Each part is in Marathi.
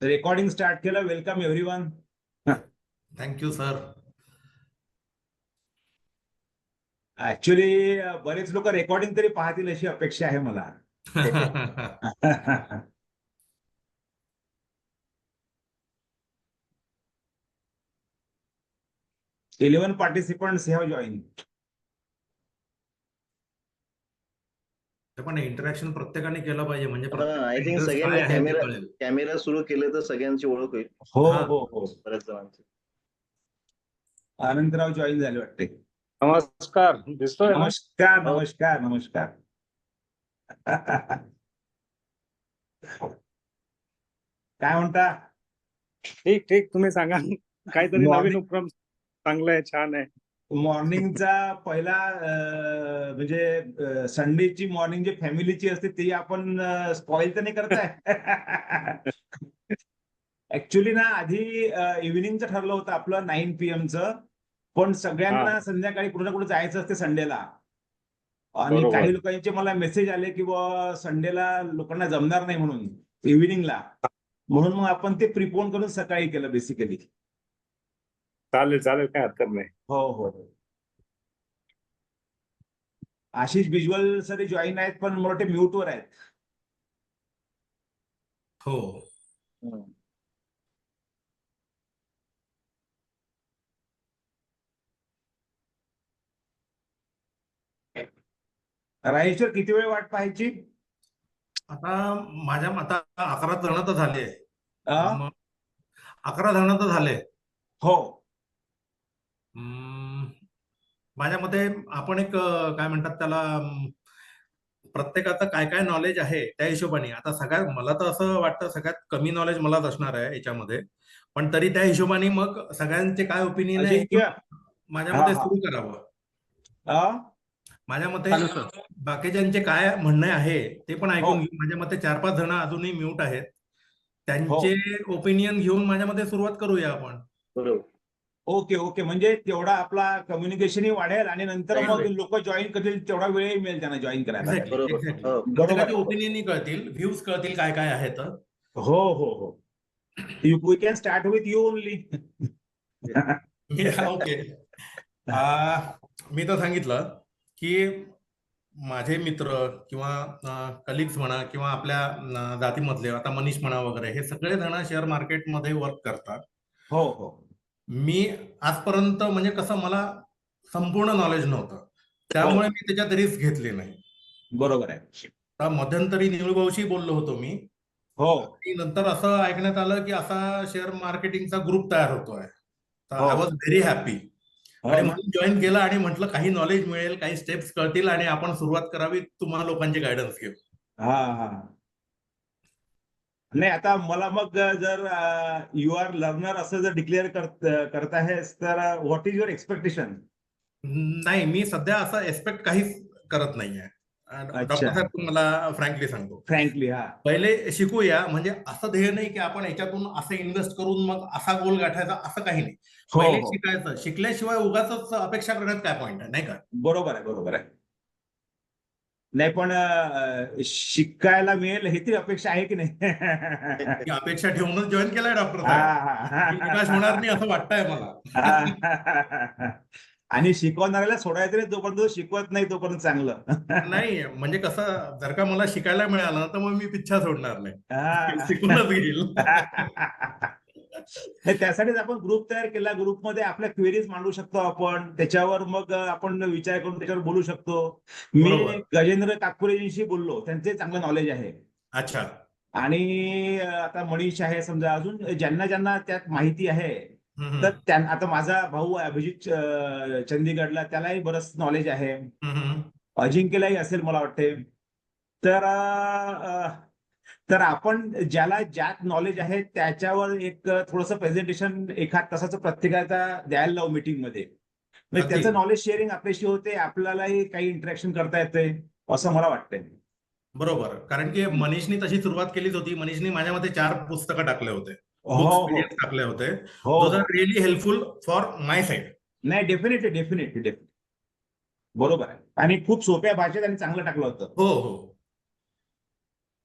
रेकॉर्डिंग स्टार्ट केलं. Welcome everyone. Thank you sir. Actually बरेच लोक रेकॉर्डिंग तरी पाहतील अशी अपेक्षा आहे मला. 11 participants have joined. पण इंटरॅक्शन प्रत्येकाने केलं पाहिजे म्हणजे आय थिंक interest सगळ्यांनी काय आहे ते कळेल. कॅमेरा सुरू केले तर सगळ्यांची ओळख होईल. हो हा. हो हो. बऱ्याच जणांची. आनंदराव जॉईन झाले वाटते. नमस्कार. दिसतोय ना? नमस्कार नमस्कार नमस्कार. काय म्हणता? ठीक ठीक, तुम्ही सांगा. काहीतरी Morning. नवीन उपक्रम चांगला आहे, छान आहे. मॉर्निंगचा पहिला म्हणजे संडेची मॉर्निंग जी फॅमिलीची असते ती आपण स्पॉइल तर नाही करताय. ऍक्च्युली ना आधी इव्हिनिंगचं ठरलं होतं आपलं 9 PM पण सगळ्यांना संध्याकाळी कुठे ना कुठे जायचं असते संडेला. आणि बरोबर. काही लोकांचे मला मेसेज आले की बुवा संडेला लोकांना जमणार नाही म्हणून इव्हिनिंगला, म्हणून मग आपण ते प्रिपोन करून सकाळी केलं बेसिकली. चालेल चालेल, काय हरकत नाही. हो हो. आशिष बिजवल सर जॉईन आहेत पण मला वाटते म्यूट वर आहेत. हो. राजेश्वर किती वेळ वाट पाहायची? आता माझ्या मता 11 जण तर झाले. अ? मग 11 जण तर झाले. हो. माझ्या मते आपण एक काय म्हणतात त्याला प्रत्येकाचं काय काय नॉलेज आहे त्या हिशोबाने. आता सगळ्यात मला तर असं वाटतं सगळ्यात कमी नॉलेज मलाच असणार आहे याच्यामध्ये, पण तरी त्या हिशोबाने मग सगळ्यांचे काय ओपिनियन आहे अजिंक्य. माझ्या हा, मते हा. सुरू करावं. अ? माझ्या मते बाकीच्यांचे काय म्हणणे आहे ते पण ऐकून हो. घेऊ. माझ्या मते 4-5 जण अजूनही म्यूट आहेत, हो. त्यांचे ओपिनियन घेऊन माझ्या मते सुरुवात करूया आपण. बरोबर. Okay okay. म्हणजे तेवढा आपला कम्युनिकेशनही वाढेल आणि नंतर Right, मग right. लोक जॉईन करतील तेवढा वेळही मिळेल त्यांना जॉईन करायला. एक्झॅक्टली बरोबर. एक्झॅक्टली. हो. प्रत्येकाचे ओपिनियन कळतील, व्ह्यूज कळतील काय काय आहेत. हो हो हो. We can start with you only. Okay. मी तर सांगितलं की माझे मित्र किंवा कलिग्स म्हणा किंवा आपल्या जातीमधले आता मनीष म्हणा वगैरे हे सगळे जण शेअर मार्केटमध्ये वर्क करतात. हो हो. मी आजपर्यंत म्हणजे कसं मला संपूर्ण नॉलेज नव्हतं, त्यामुळे मी त्याच्यात रिस्क घेतली नाही. बरोबर आहे. आता मध्यंतरी निळूभाऊशी बोललो होतो मी. हो आणि नंतर असं ऐकण्यात आलं की असा शेअर मार्केटिंगचा ग्रुप तयार होतोय. तर हो. आय वॉज व्हेरी हॅपी आणि हो. म्हणून जॉईन केलं आणि म्हटलं काही नॉलेज मिळेल, काही स्टेप्स कळतील आणि आपण सुरुवात करावी तुम्हाला लोकांचे गायडन्स घेऊ. हा हा. नाही आता मला मग जर यू आर लर्नर असं जर डिक्लेअर करत आहेस तर व्हॉट इज युअर एक्सपेक्टेशन? नाही, मी सध्या असं एक्सपेक्ट काहीच करत नाहीये. डॉक्टर साहेब तुम्हाला फ्रँकली सांगतो, फ्रँकली. हा. पहिले शिकूया. म्हणजे असं ध्येय नाही की आपण याच्यातून असं इन्व्हेस्ट करून मग असा गोल गाठायचा, असं काही नाही. हो, पहिले हो. शिकायचं, शिकल्याशिवाय उगाच अपेक्षा करण्यात काय पॉईंट आहे, नाही का? बरोबर आहे बरोबर आहे. नाही पण शिकायला मिळेल ही ती अपेक्षा आहे की नाही? ही अपेक्षा ठेवूनच जॉईन केलाय डॉक्टर हा, साहेब. हा. ही निराश होणार नाही असं वाटतंय मला. आणि शिकवणाऱ्याला सोडायचं नाही जोपर्यंत तो शिकवत नाही तोपर्यंत चांगलं. नाही म्हणजे कसं, जर का मला शिकायला मिळालं तर मग मी पिच्छा सोडणार नाही, हा. शिकूनच घेईल. नाही, त्यासाठीच आपण ग्रुप तयार केला. ग्रुपमध्ये आपल्या क्वेरीज मांडू शकतो आपण, त्याच्यावर मग आपण विचार करून त्याच्यावर बोलू शकतो. मी बरोबर. गजेंद्र काकुरेजींशी बोललो, त्यांचे चांगलं नॉलेज आहे. अच्छा. आणि आता मनीष आहे समजा, अजून ज्यांना ज्यांना त्यात माहिती आहे हम्म, तर आता माझा भाऊ अभिजित चंदीगडला, त्यालाही बरंच नॉलेज आहे. हम्म. अजिंक्यलाही असेल मला वाटते. तर तर आपण ज्याला ज्यात नॉलेज आहे त्याच्यावर एक थोडंसं प्रेझेंटेशन एखाद तासाचं प्रत्येकाचा द्यायला लावू मीटिंग मध्ये. म्हणजे अगदी. त्याचं नॉलेज शेअरिंग आपल्याशी होते, आपल्यालाही काही इंटरॅक्शन करता येते असं मला वाटतंय. बरोबर. कारण की मनीषनी तशी सुरुवात केलीच होती. मनीषनी माझ्या मते 4 पुस्तकं टाकले होते, हो बुक्स हो पीडीएफ टाकले होते. हो. Those are really helpful for my side. नाही, डेफिनेटली डेफिनेटली डेफिनेटली बरोबर आहे. आणि खूप सोप्या भाषेत आणि चांगलं टाकलं होतं. हो हो.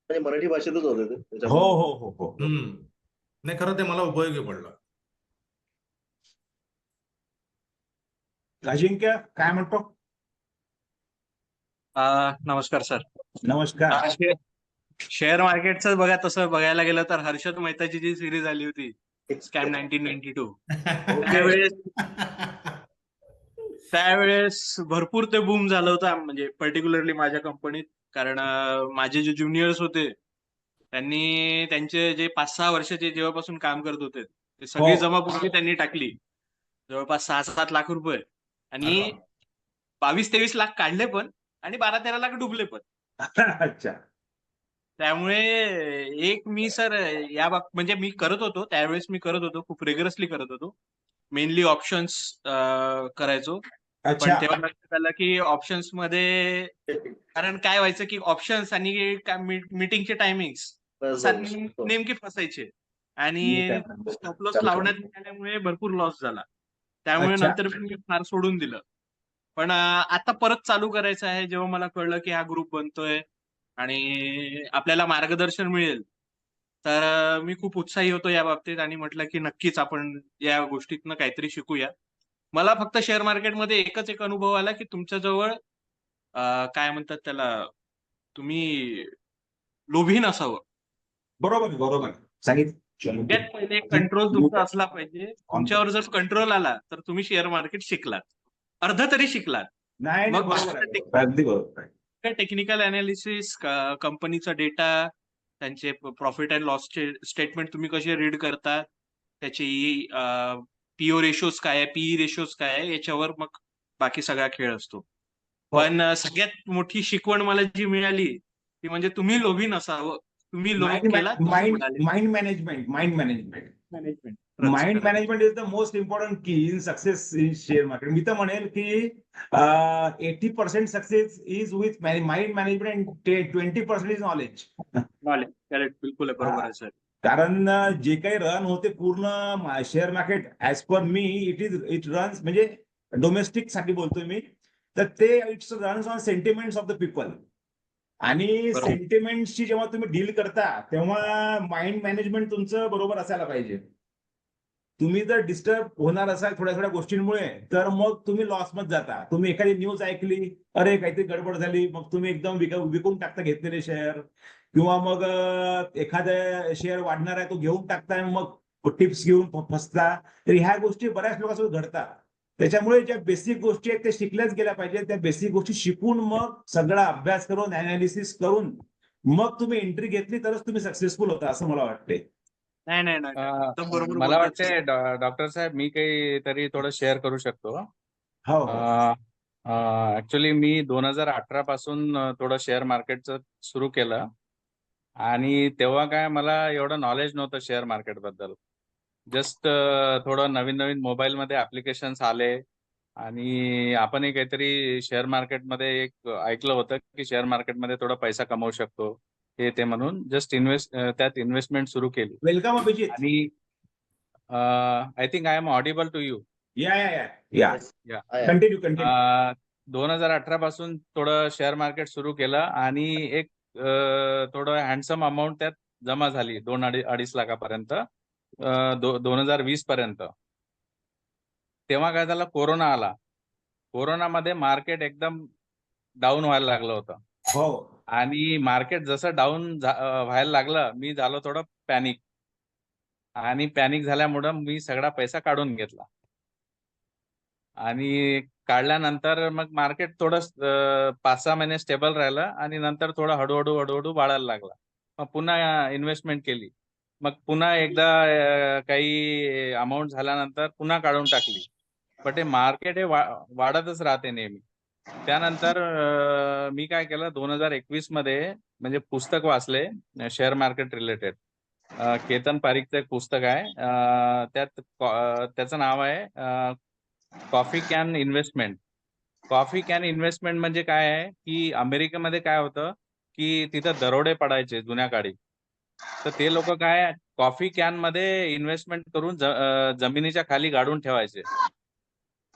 म्हणजे मराठी भाषेतच होते ते हो त्याच्यामुळे. हो हो हो. नाही, खरं ते मला उपयोगी पडलं. अजिंक्य काय म्हणतो? नमस्कार सर. नमस्कार. शेअर मार्केटचं बघा, तसं बघायला गेलं तर हर्षद मेहताची जी सिरीज आली होती स्कॅम 1992 त्यावेळेस भरपूर ते बूम झालं होतं, म्हणजे पर्टिक्युलरली माझ्या कंपनीत. कारण माझे जे ज्युनियर्स होते त्यांनी त्यांचे जे 5-6 वर्षाचे जेव्हापासून काम करत होते ते सगळी हो. जमापुंजी त्यांनी टाकली, जवळपास 6-7 लाख रुपये, आणि 22-23 लाख काढले पण, आणि 12-13 लाख डुबले पण. अच्छा. त्यामुळे एक मी सर म्हणजे मी करत होतो त्यावेळेस, मी करत होतो खूप रिगरसली करत होतो, मेनली ऑप्शन्स करायचो. पण अच्छा. तेव्हा लक्षात आलं की ऑप्शन्स मध्ये, कारण काय व्हायचं की ऑप्शन्स आणि मीटिंगचे टायमिंग्स नेमके फसायचे, आणि स्टॉप लॉस लावण्यात आल्यामुळे भरपूर लॉस झाला. त्यामुळे अच्छा. नंतर मी फार सोडून दिलं. पण आता परत चालू करायचं आहे, जेव्हा मला कळलं की हा ग्रुप बनतोय आणि आपल्याला मार्गदर्शन मिळेल, तर मी खूप उत्साही होतो या बाबतीत, आणि म्हटलं की नक्कीच आपण या गोष्टीतनं काहीतरी शिकूया. मला फक्त शेअर मार्केटमध्ये एकच एक अनुभव आला की तुमच्याजवळ काय म्हणतात त्याला, तुम्ही लोभी नसावं. बरोबर बरोबर सांगितलं. सगळ्यात पहिले कंट्रोल तुमचा असला पाहिजे. तुमच्यावर जर कंट्रोल आला तर तुम्ही शेअर मार्केट शिकलात, अर्ध तरी शिकलात. नाही मग बरोबर आहे. अगदी बरोबर आहे. टेक्निकल अनालिसिस, कंपनीचा डेटा, त्यांचे प्रॉफिट अँड लॉसचे स्टेटमेंट तुम्ही कसे रीड करता, त्याची पीओ रेशोज काय आहे, पीई रेशोज काय आहे, याच्यावर मग बाकी सगळा खेळ असतो. पण सगळ्यात मोठी शिकवण मला जी मिळाली ती म्हणजे तुम्ही लोभी नसावं. तुम्ही लोभ केला mind management mind management is the most important key in success in share market. मी तर म्हणेल की 80% success is with mind management, 20% is knowledge. Correct, बिलकुल बरोबर आहे सर. कारण जे काही रन होते पूर्ण share market, as per me it runs, म्हणजे डोमेस्टिक साठी बोलतोय मी, तर ते it's runs on sentiments of the people. आणि बरोबर. सेंटिमेंट्सची जेव्हा तुम्ही डील करता तेव्हा माइंड मॅनेजमेंट तुमचं बरोबर असायला पाहिजे. तुम्ही जर डिस्टर्ब होणार असाल थोड्या थोड्या गोष्टींमुळे, तर मग तुम्ही लॉस मध्ये जाता. तुम्ही एखादी न्यूज ऐकली, अरे काहीतरी गडबड झाली, मग तुम्ही एकदम विकून टाकता घेतलेले शेअर, किंवा मग एखादा शेअर वाढणार आहे तो घेऊन टाकताय, मग टिप्स घेऊन फसता. तर ह्या गोष्टी बऱ्याच लोकांसोबत घडतात. त्याच्यामुळे ज्या बेसिक गोष्टी आहेत त्या शिकल्याच गेल्या पाहिजे. त्या बेसिक गोष्टी शिकून मग सगळा अभ्यास करून अनालिसिस करून मग तुम्ही एंट्री घेतली तरच तुम्ही सक्सेसफुल होता, असं मला वाटते. नाही नाही नाही, एकदम बरोबर मला बोलतात वाटते सर. डॉक्टर साहेब, मी काही तरी थोडं शेअर करू शकतो. हो हो. ऍक्च्युली मी 2018 पासून थोडं शेअर मार्केटचं सुरू केलं, आणि तेव्हा काय मला एवढं नॉलेज नव्हतं शेअर मार्केट बद्दल. जस्ट थोडं नवीन नवीन मोबाईलमध्ये ऍप्लिकेशन्स आले, आणि आपणही काहीतरी शेअर मार्केटमध्ये एक ऐकलं होतं की शेअर मार्केटमध्ये थोडा पैसा कमवू शकतो, हे ते म्हणून जस्ट त्यात इन्व्हेस्टमेंट सुरू केली. वेलकम अभिजित. आणि I think I am audible to you. या कंटिन्यू. 2018 पासून थोडं शेअर मार्केट सुरू केलं, आणि एक थोडं हँडसम अमाऊंट त्यात जमा झाली, 2-2.5 लाखापर्यंत 2020 पर्यंत. तेव्हा काय झालं, कोरोना आला. कोरोनामध्ये मार्केट एकदम डाऊन व्हायला लागलं होतं. हो. आणि मार्केट जसं डाऊन व्हायला लागलं, मी झालो थोडं पॅनिक, आणि पॅनिक झाल्यामुळं मी सगळा पैसा काढून घेतला. आणि काढल्यानंतर मग मार्केट थोडं 5-6 महिने स्टेबल राहिलं, आणि नंतर थोडं हळूहळू वाढायला लागला. मग पुन्हा इन्व्हेस्टमेंट केली. मग पुन्हा एकदा काही अमाऊंट झाल्यानंतर पुन्हा काढून टाकली. पण हे मार्केट हे वाढतच राहते नेहमी. त्यानंतर मी काय केलं, 2021 मध्ये म्हणजे पुस्तक वाचले शेअर मार्केट रिलेटेड. केतन पारीखचं एक पुस्तक आहे, त्याचं नाव आहे coffee can investment. Coffee can investment म्हणजे काय आहे की अमेरिकेमध्ये काय होतं की तिथं दरोडे पडायचे जुन्या काळी. तर ते लोक काय कॉफी कॅन मध्ये इन्व्हेस्टमेंट करून जमिनीच्या खाली गाडून ठेवायचे,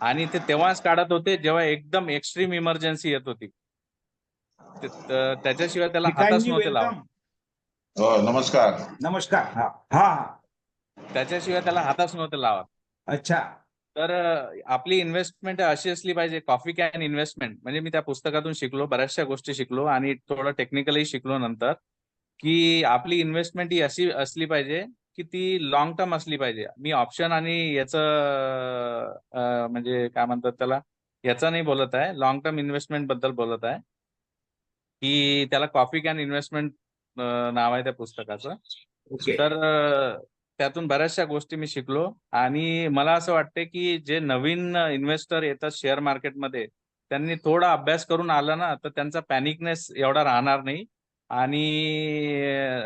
आणि ते तेव्हाच काढत होते जेव्हा एकदम एक्स्ट्रीम इमर्जन्सी येत होती. त्याच्याशिवाय त्याला हातच नव्हते लावत. वेलकम. हो, नमस्कार. नमस्कार. हा हा. त्याच्याशिवाय त्याला हातच नव्हते लावत. अच्छा. तर आपली इन्व्हेस्टमेंट अशी असली पाहिजे, कॉफी कॅन इन्व्हेस्टमेंट. म्हणजे मी त्या पुस्तकातून शिकलो, बऱ्याचशा गोष्टी शिकलो आणि थोडं टेक्निकली शिकलो नंतर, की आपली इन्व्हेस्टमेंट ही अशी असली पाहिजे की ती लॉंग टर्म असली पाहिजे. मी ऑप्शन आणि याचं म्हणजे काय म्हणतात त्याला, याचा नाही बोलत आहे, लॉंग टर्म इन्व्हेस्टमेंट बद्दल बोलत आहे, की त्याला कॉफी कॅन इन्व्हेस्टमेंट नाव आहे त्या पुस्तकाचं. ओके. तर त्यातून बऱ्याचशा गोष्टी मी शिकलो आणि मला असं वाटते की जे नवीन इन्व्हेस्टर येतात शेअर मार्केटमध्ये, त्यांनी थोडा अभ्यास करून आला ना, तर त्यांचा पॅनिकनेस एवढा राहणार नाही. आणि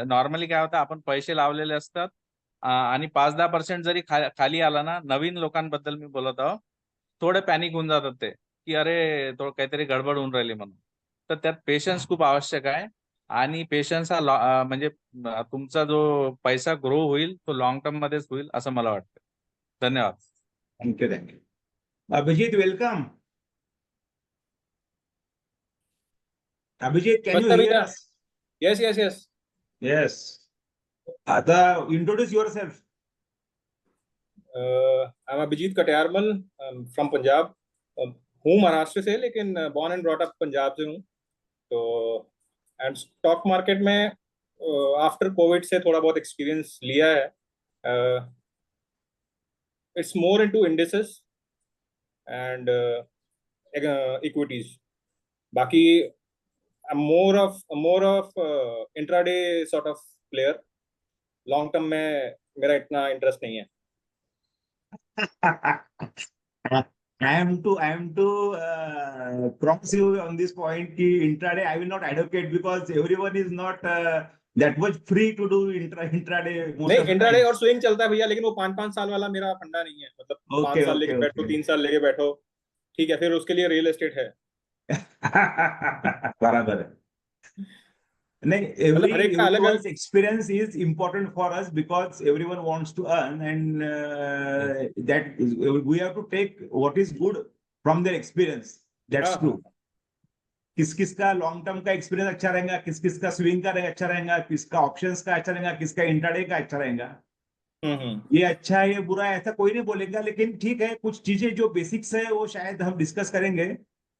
नॉर्मली काय होतं, आपण पैसे लावलेले असतात आणि 5-10% जरी खाली आला ना, नवीन लोकांबद्दल मी बोलत आहो, थोडे पॅनिक होऊन जातात ते, की अरे थोडं काहीतरी गडबड होऊन राहिली म्हणून. तर त्यात पेशन्स खूप आवश्यक आहे. आणि पेशन्स हा म्हणजे तुमचा जो पैसा ग्रो होईल तो लॉंग टर्म मध्येच होईल असं मला वाटतं. धन्यवाद. Thank you. Abhijit, welcome. Abhijit, can you Namaskar, hear Vijay. us? Yes. Yes. Introduce yourself. I'm Abhijit Katyarmal from Punjab. हूँ महाराष्ट्र से, लेकिन born and brought up Punjab से हूँ. तो एंड स्टॉक मार्केट में आफ्टर कोविड से थोड़ा बहुत एक्सपीरियंस लिया है. It's more into indices end equities. बाकी I'm more of intraday sort of player. Long term में मेरा इतना इंटरेस्ट नहीं है. I am to cross you on this point. Ki intraday I will not advocate because everyone is not that much free to do intraday. नहीं, इंट्राडे और स्विंग चलता है भैया, लेकिन वो 5-5 साल वाला मेरा फंडा नहीं है. मतलब 5 साल लेके बैठो, 3 साल लेके बैठो, ठीक है, फिर उसके लिए रियल एस्टेट है. बराबर है. नहीं, everyone's experience is important for us because everyone wants to earn, and that we have to take what is good from their experience. That's true. किस किस का लॉन्ग टर्म का एक्सपीरियंस अच्छा रहेगा, किस किस का स्विंग का अच्छा रहेगा, किसका ऑप्शंस का अच्छा रहेगा, किसका इंट्राडे का अच्छा रहेगा. ये अच्छा है, ये बुरा है, ऐसा कोई नहीं बोलेगा. लेकिन ठीक है, कुछ चीजें जो बेसिक्स है वो शायद हम डिस्कस करेंगे.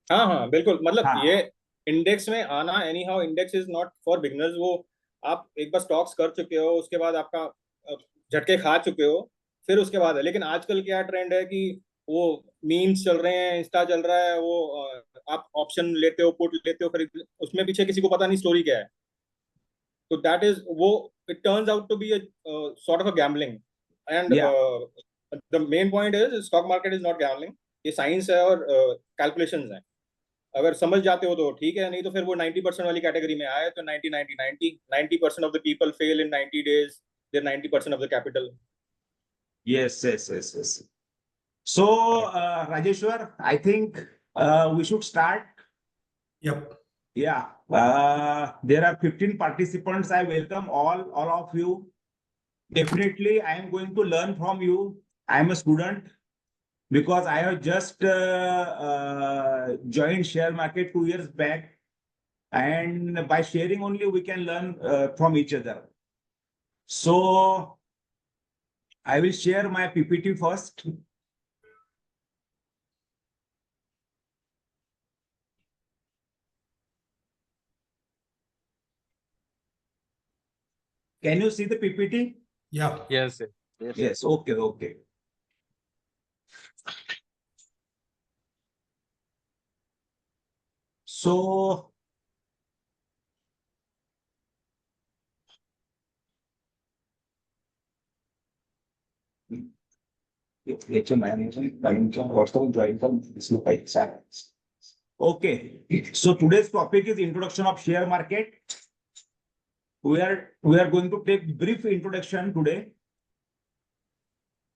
हाँ, बिल्कुल. मतलब ये इंडेक्स में आना, any how index is not for beginners. वो आप एक बार स्टॉक्स कर चुके हो, उसके बाद आपका झटके खा चुके हो, फिर उसके बाद है. लेकिन आजकल क्या ट्रेंड है कि वो मीम्स चल रहे हैं, इंस्टा चल रहा है, वो आप ऑप्शन लेते हो, पुट लेते हो, खरीद, उसमें पीछे किसी को पता नहीं स्टोरी क्या है. तो दैट इज वो it turns out to be a sort of a gambling. And the main point is stock market is not gambling. ये साइंस है और कैलकुलेशंस हैं. अगर समझ जाते हो तो ठीक है, नहीं तो फिर वो 90% वाली कैटेगरी में आए तो 90% of the people fail in 90 days. They're 90% of the capital. Yes. So, Rajeshwar, I think we should start. Yep. Yeah. There are 15 participants. I welcome all of you. Definitely, I am going to learn from you. I am a student because I have just joined share market 2 years back, and by sharing only we can learn from each other. So, I will share my PPT first. Can you see the PPT? Yeah. Yes. Yes. Okay. So, okay. So today's topic is introduction of share market. We are going to take brief introduction today.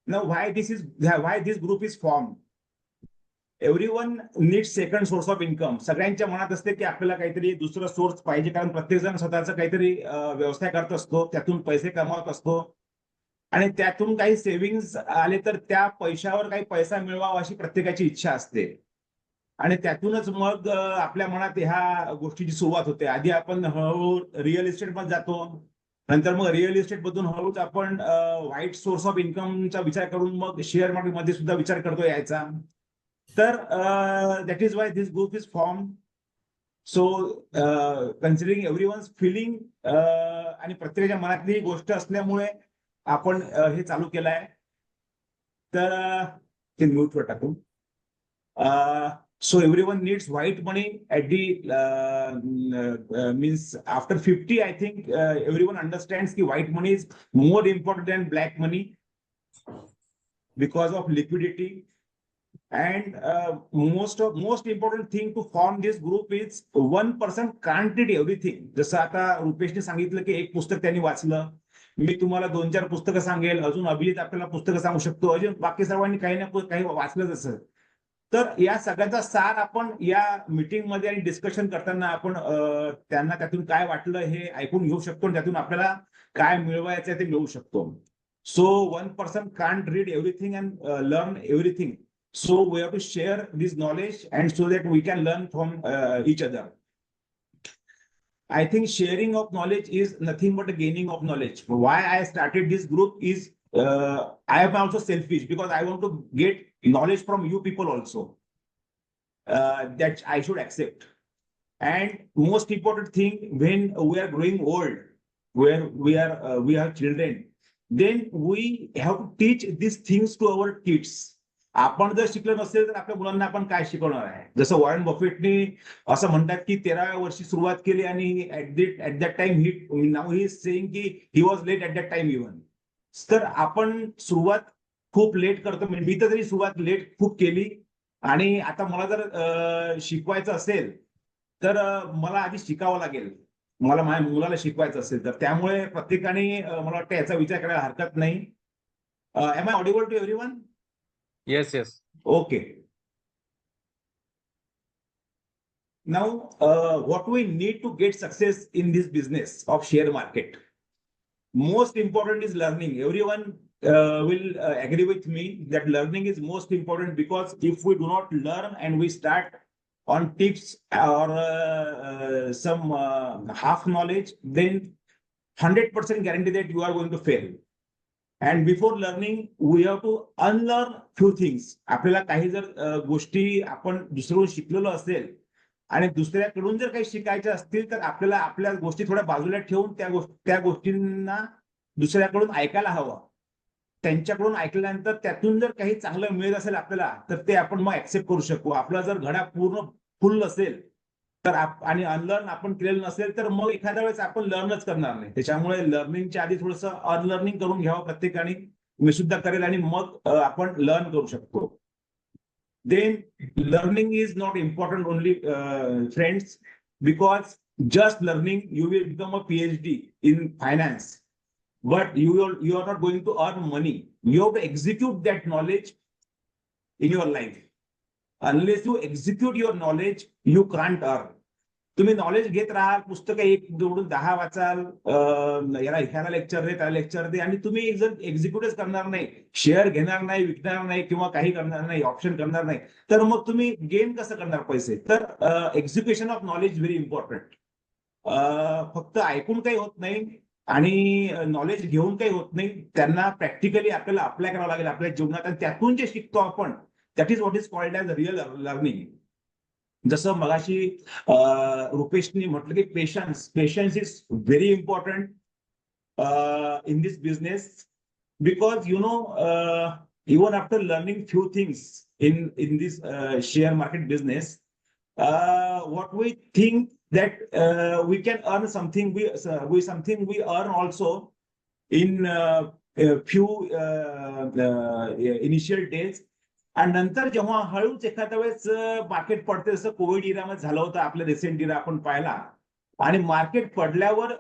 Now, why this group is formed? Everyone needs second source of income. सगळ्यांच्या मनात असते की आपल्याला काहीतरी दुसरा सोर्स पाहिजे, कारण प्रत्येक जण स्वतःचा काहीतरी व्यवसाय करत असतो, त्यातून पैसे कमवत असतो, आणि त्यातून काही सेव्हिंग्स आले तर त्या पैशावर काही पैसा मिळवावा अशी प्रत्येकाची इच्छा असते. आणि त्यातूनच मग आपल्या मनात ह्या गोष्टीची सुरुवात होते. आधी आपण हळूहळू रिअल इस्टेट मध्ये जातो, नंतर मग रिअल इस्टेट मधून हळूच आपण वाईट सोर्स ऑफ इन्कमचा विचार करून मग शेअर मार्केट मध्ये सुद्धा विचार करतो यायचा. तर that is why this group is form. So considering everyone's feeling आणि प्रत्येकाच्या मनातली ही गोष्ट असल्यामुळे आपण हे चालू केलं आहे. तर ते म्यूटवर टाकू. So everyone needs white money at the means after 50, I think everyone understands that white money is more important than black money because of liquidity. And most important thing to form this group is one person can't read everything. जसं आता रुपेशने सांगितलं की एक पुस्तक त्यांनी वाचलं, मी तुम्हाला 2-4 पुस्तकं सांगेल, अजून अभिजित आपल्याला पुस्तकं सांगू शकतो, अजून बाकी सर्वांनी काही ना काही वाचलंच असं. तर या सगळ्याचा सार आपण या मीटिंग मध्ये आणि डिस्कशन करताना आपण त्यांना त्यातून काय वाटलं हे ऐकून घेऊ शकतो आणि त्यातून आपल्याला काय मिळवायचं ते मिळवू शकतो. So one person can't read everything and learn everything. So we have to share this knowledge and so that we can learn from each other. I think sharing of knowledge is nothing but a gaining of knowledge. Why I started this group is I am also selfish because I want to get knowledge from you people also that I should accept. And most important thing, when we are growing old, where we have children, then we have to teach these things to our kids. आपण जर शिकलो नसेल तर आपल्या मुलांना आपण काय शिकवणार आहे. जसं वॉरेन बफेटने असं म्हणतात की 13व्या वर्षी सुरुवात केली आणि at that time now he is saying की he was late at that time even. तर आपण सुरुवात खूप लेट करतो. मी तर तरी सुरुवात लेट खूप केली आणि आता मला जर शिकवायचं असेल तर मला आधी शिकावं लागेल. मला माझ्या मुलाला शिकवायचं असेल तर त्यामुळे प्रत्येकाने मला वाटतं याचा विचार करायला हरकत नाही. Am I audible to everyone? Yes, yes. Okay. Now, what we need to get success in this business of share market, most important is learning. Everyone will agree with me that learning is most important, because if we do not learn and we start on tips or some half knowledge, then 100% guarantee that you are going to fail. And before learning, we have to unlearn few things. आपल्याला काही जर गोष्टी आपण दुसऱ्याकडून शिकलेलो असेल आणि दुसऱ्याकडून जर काही शिकायच्या असतील तर आपल्याला आपल्या गोष्टी थोड्या बाजूला ठेवून त्या गोष्टींना दुसऱ्याकडून ऐकायला हवं. त्यांच्याकडून ऐकल्यानंतर त्यातून जर काही चांगलं मिळत असेल आपल्याला तर ते आपण मग ऍक्सेप्ट करू शकू. आपला जर घडा पूर्ण फुल असेल तर आणि अनलर्न आपण केलेलं नसेल तर मग एखाद्या वेळेस आपण लर्नच करणार नाही. त्याच्यामुळे लर्निंगच्या आधी थोडंसं अनलर्निंग करून घ्यावं प्रत्येकाने. मी सुद्धा करेल आणि मग आपण लर्न करू शकतो. Then learning is not important only friends, because just learning you will become a PhD in finance, but you are not going to earn money. You have to execute that knowledge in your life. Unless you execute your knowledge, you can't earn. तुम्ही नॉलेज घेत राहाल, पुस्तकं एक जोडून 10 वाचाल, ह्याला लेक्चर दे त्याला लेक्चर दे, आणि तुम्ही जर एक्झिक्यूटच करणार नाही, शेअर घेणार नाही, विकणार नाही किंवा काही करणार नाही, ऑप्शन करणार नाही, तर मग तुम्ही गेन कसं करणार पैसे. तर execution of knowledge very important. फक्त ऐकून काही होत नाही आणि नॉलेज घेऊन काही होत नाही. त्यांना प्रॅक्टिकली आपल्याला अप्लाय करावं लागेल आपल्या जीवनात, आणि त्यातून जे शिकतो आपण, that is what is called as real learning. जसं मगाशी रुपेशनी म्हटलं की patience is very important in this business, because you know even after learning few things in this share market business, what we think that we can earn something, we earn also in few initial days. आणि नंतर जेव्हा हळूच एखाद्या वेळेस मार्केट पडते, जसं कोविड इरामध्ये झालं होतं, आपलं रिसेंट इरा आपण पाहिला, आणि मार्केट पडल्यावर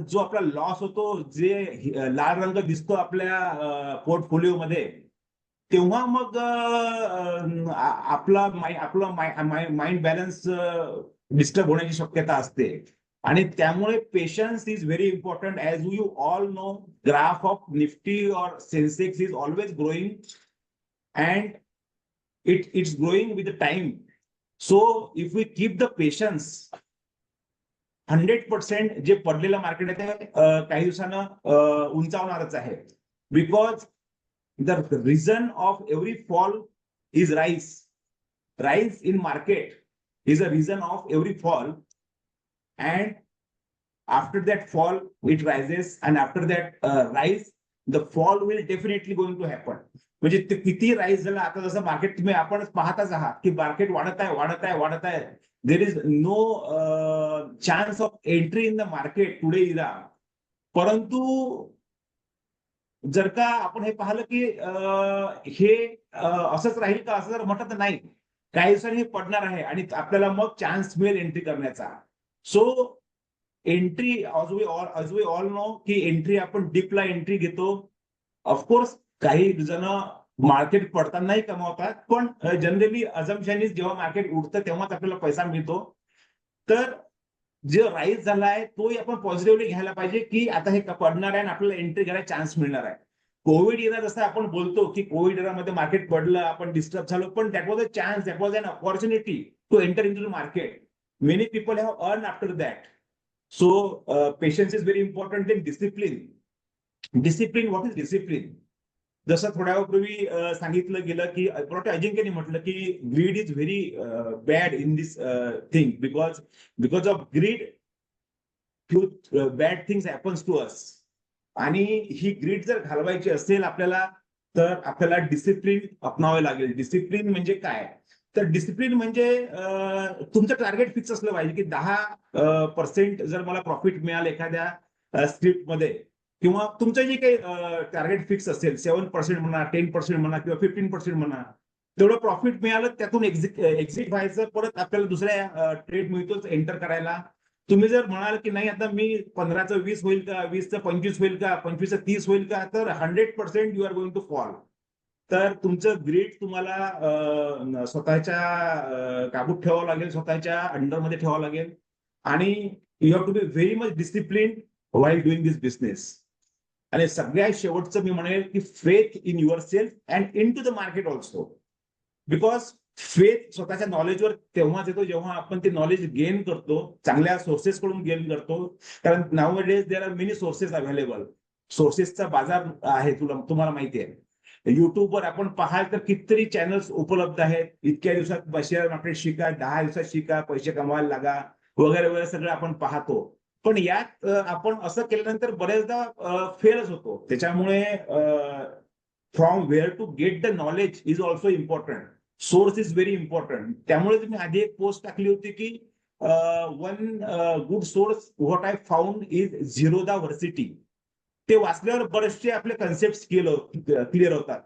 जो आपला लॉस होतो, जे लाल रंग दिसतो आपल्या पोर्टफोलिओमध्ये, तेव्हा मग आपला माइंड बॅलन्स डिस्टर्ब होण्याची शक्यता असते. आणि त्यामुळे patience is very important. As you all know, graph of Nifty और Sensex is always growing and it's growing with the time. So if we keep the patience, 100% जे पडलेलं मार्केट आहे ते काही दिवसानं उंचावणारच आहे. Because the reason of every fall is rise. Rise in market is a reason of every fall, and after that fall it rises, and after that rise the fall will definitely going to happen. म्हणजे ते किती राईज झालं, आता जसं मार्केट तुम्ही आपण पाहताच आहात की मार्केट वाढत आहे. There is no chance of entry in the market today era. परंतु जर का आपण हे पाहिलं की हे असंच राहील का, असं जर म्हटलं तर नाही, काही दिवसांनी हे पडणार आहे आणि आपल्याला मग चान्स मिळेल एंट्री करण्याचा. So entry as we all know की एंट्री आपण डीपला एंट्री घेतो. ऑफकोर्स काही जण मार्केट पडतानाही कमावतात, पण जनरली अझम्पशन जेव्हा मार्केट उठतं तेव्हाच आपल्याला पैसा मिळतो. तर जे राईज झाला आहे तोही आपण पॉझिटिव्हली घ्यायला पाहिजे की आता हे पडणार आहे आणि आपल्याला एंट्री घ्यायला चान्स मिळणार आहे. कोविड इरा जसं आपण बोलतो की कोविड इरामध्ये मार्केट पडलं, आपण डिस्टर्ब झालो, पण that was a chance, that was an opportunity to enter into the market. Many people have earn after that. So patience is very important. Then discipline. What is discipline? जसं थोड्या वेळापूर्वी सांगितलं गेलं की अजिंक्यने म्हटलं की greed is very bad in this thing, because of greed few bad things happens to us. आणि ही ग्रीड जर घालवायची असेल आपल्याला तर आपल्याला डिसिप्लिन अपनावे लागेल. डिसिप्लिन म्हणजे काय? तर डिसिप्लिन म्हणजे तुमचं टार्गेट फिक्स असलं पाहिजे की 10% जर मला प्रॉफिट मिळालं एखाद्या स्क्रिप्टमध्ये, किंवा तुमचं जे काही टार्गेट फिक्स असेल 7% म्हणा, 10% म्हणा किंवा 15% म्हणा, तेवढं प्रॉफिट मिळालं त्यातून एक्झिट व्हायचं, परत आपल्याला दुसऱ्या ट्रेड मिळतोच एंटर करायला. तुम्ही जर म्हणाल की नाही आता मी 15चं 20 होईल का, 20चं 25 होईल का, 25चं 30 होईल का, तर 100% you are going to fall. तर तुमचं ग्रीड तुम्हाला स्वतःच्या काबूत ठेवावं लागेल, स्वतःच्या अंडरमध्ये ठेवावं लागेल, आणि you have to be very much discipline while doing this business. आणि सगळ्यात शेवटचं मी म्हणेल की faith in yourself and into the market also. Because faith स्वतःच्या नॉलेजवर तेव्हाच येतो जेव्हा आपण ते नॉलेज गेन करतो, चांगल्या सोर्सेस कडून गेन करतो. कारण now days there are many sources available. सोर्सेसचा बाजार आहे, तुम्हाला माहिती आहे. युट्यूबवर आपण पाहाल तर कितीतरी चॅनल्स उपलब्ध आहेत. इतक्या दिवसात शेअर मार्केट शिका, 10 दिवसात शिका, पैसे कमवायला लागा, वगैरे वगैरे सगळं आपण पाहतो. पण यात आपण असं केल्यानंतर बरेचदा फेलच होतो. त्याच्यामुळे from where to get the knowledge is also important. Source is very important. त्यामुळे मी आधी एक पोस्ट टाकली होती की one good source what I found is Zerodha varsity. ते वाचल्यावर बरेचसे आपले कन्सेप्ट क्लिअर होतात.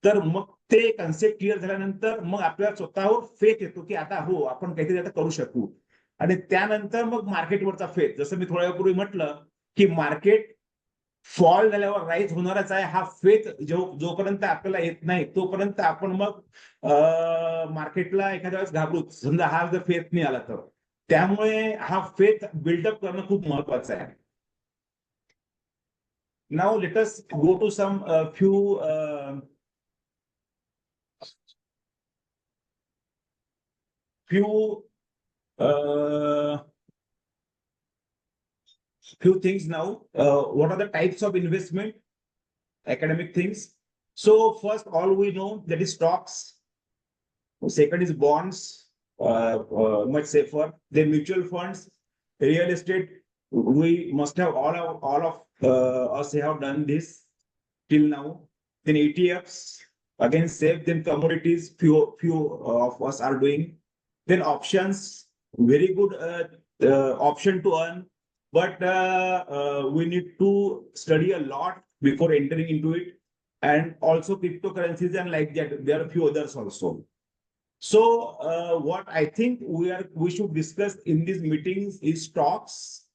तर मग ते कन्सेप्ट क्लिअर झाल्यानंतर मग आपल्याला स्वतःवर फेथ येतो की आता हो आपण काहीतरी आता करू शकू. आणि त्यानंतर मग मार्केटवरचा फेथ, जसं मी थोड्या वेळापूर्वी म्हटलं की मार्केट फॉल झाल्यावर राईज होणारच आहे, हा फेथ जोपर्यंत आपल्याला येत नाही तोपर्यंत आपण मग मार्केटला एखाद्या वेळेस घाबरू, समजा हा जर फेथ नाही आला तर. त्यामुळे हा फेथ बिल्डअप करणं खूप महत्वाचं आहे. Now let us go to some few things now. What are the types of investment? Academic things. So first, all we know that is stocks. Second is bonds, much safer. Then mutual funds, real estate. We must have all of us have done this till now. Then ETFs, again safe. Then commodities, few of us are doing. Then options, very good option to earn, but we need to study a lot before entering into it. And also cryptocurrencies and like that, there are few others also. So what I think we should discuss in these meetings is stocks,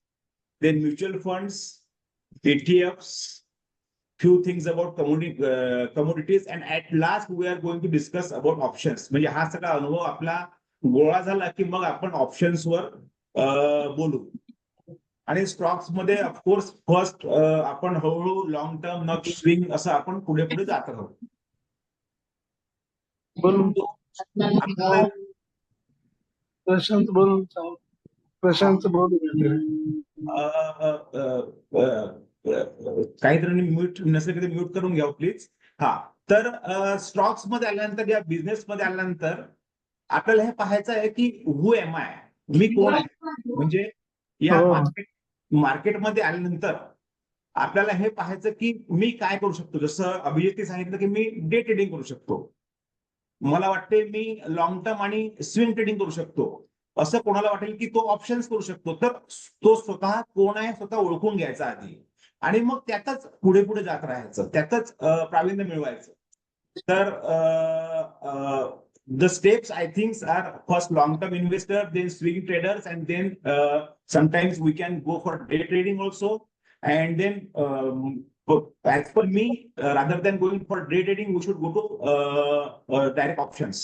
then mutual funds, ETFs, few things about commodities, and at last we are going to discuss about options. म्हणजे हा सगळा अनुभव आपला गोळा झाला की मग आपण ऑप्शन्सवर बोलू. आणि स्टॉक्स मध्ये ऑफकोर्स फर्स्ट आपण हळूहळू लॉंग टर्म नॉट स्विंग असं आपण पुढे पुढे जात आहोत. प्रशांत बोलून प्रशांतचं बहुत बेटर काही जणांनी म्यूट नसेल की म्यूट करून घ्या प्लीज. हा, तर स्टॉक्स मध्ये आल्यानंतर या बिझनेस मध्ये आल्यानंतर आपल्याला हे पाहायचं आहे की हु एम आय, मी कोण आहे. म्हणजे या हो. मार्केटमध्ये आल्यानंतर आपल्याला हे पाहायचं की मी काय करू शकतो. जसं अभिजितने सांगितलं की मी डे ट्रेडिंग करू शकतो, मला वाटते मी लॉंग टर्म आणि स्विंग ट्रेडिंग करू शकतो. असं कोणाला वाटेल की तो ऑप्शन्स करू शकतो. तर तो स्वतः कोण आहे स्वतः ओळखून घ्यायचा आधी, आणि मग त्यातच पुढे पुढे जात राहायचं, त्यातच प्रावीण्य मिळवायचं. तर the steps I think are first long-term investor, then swing traders, and then sometimes we can go for day trading also. And then as per me, rather than going for day trading, we should go to direct options.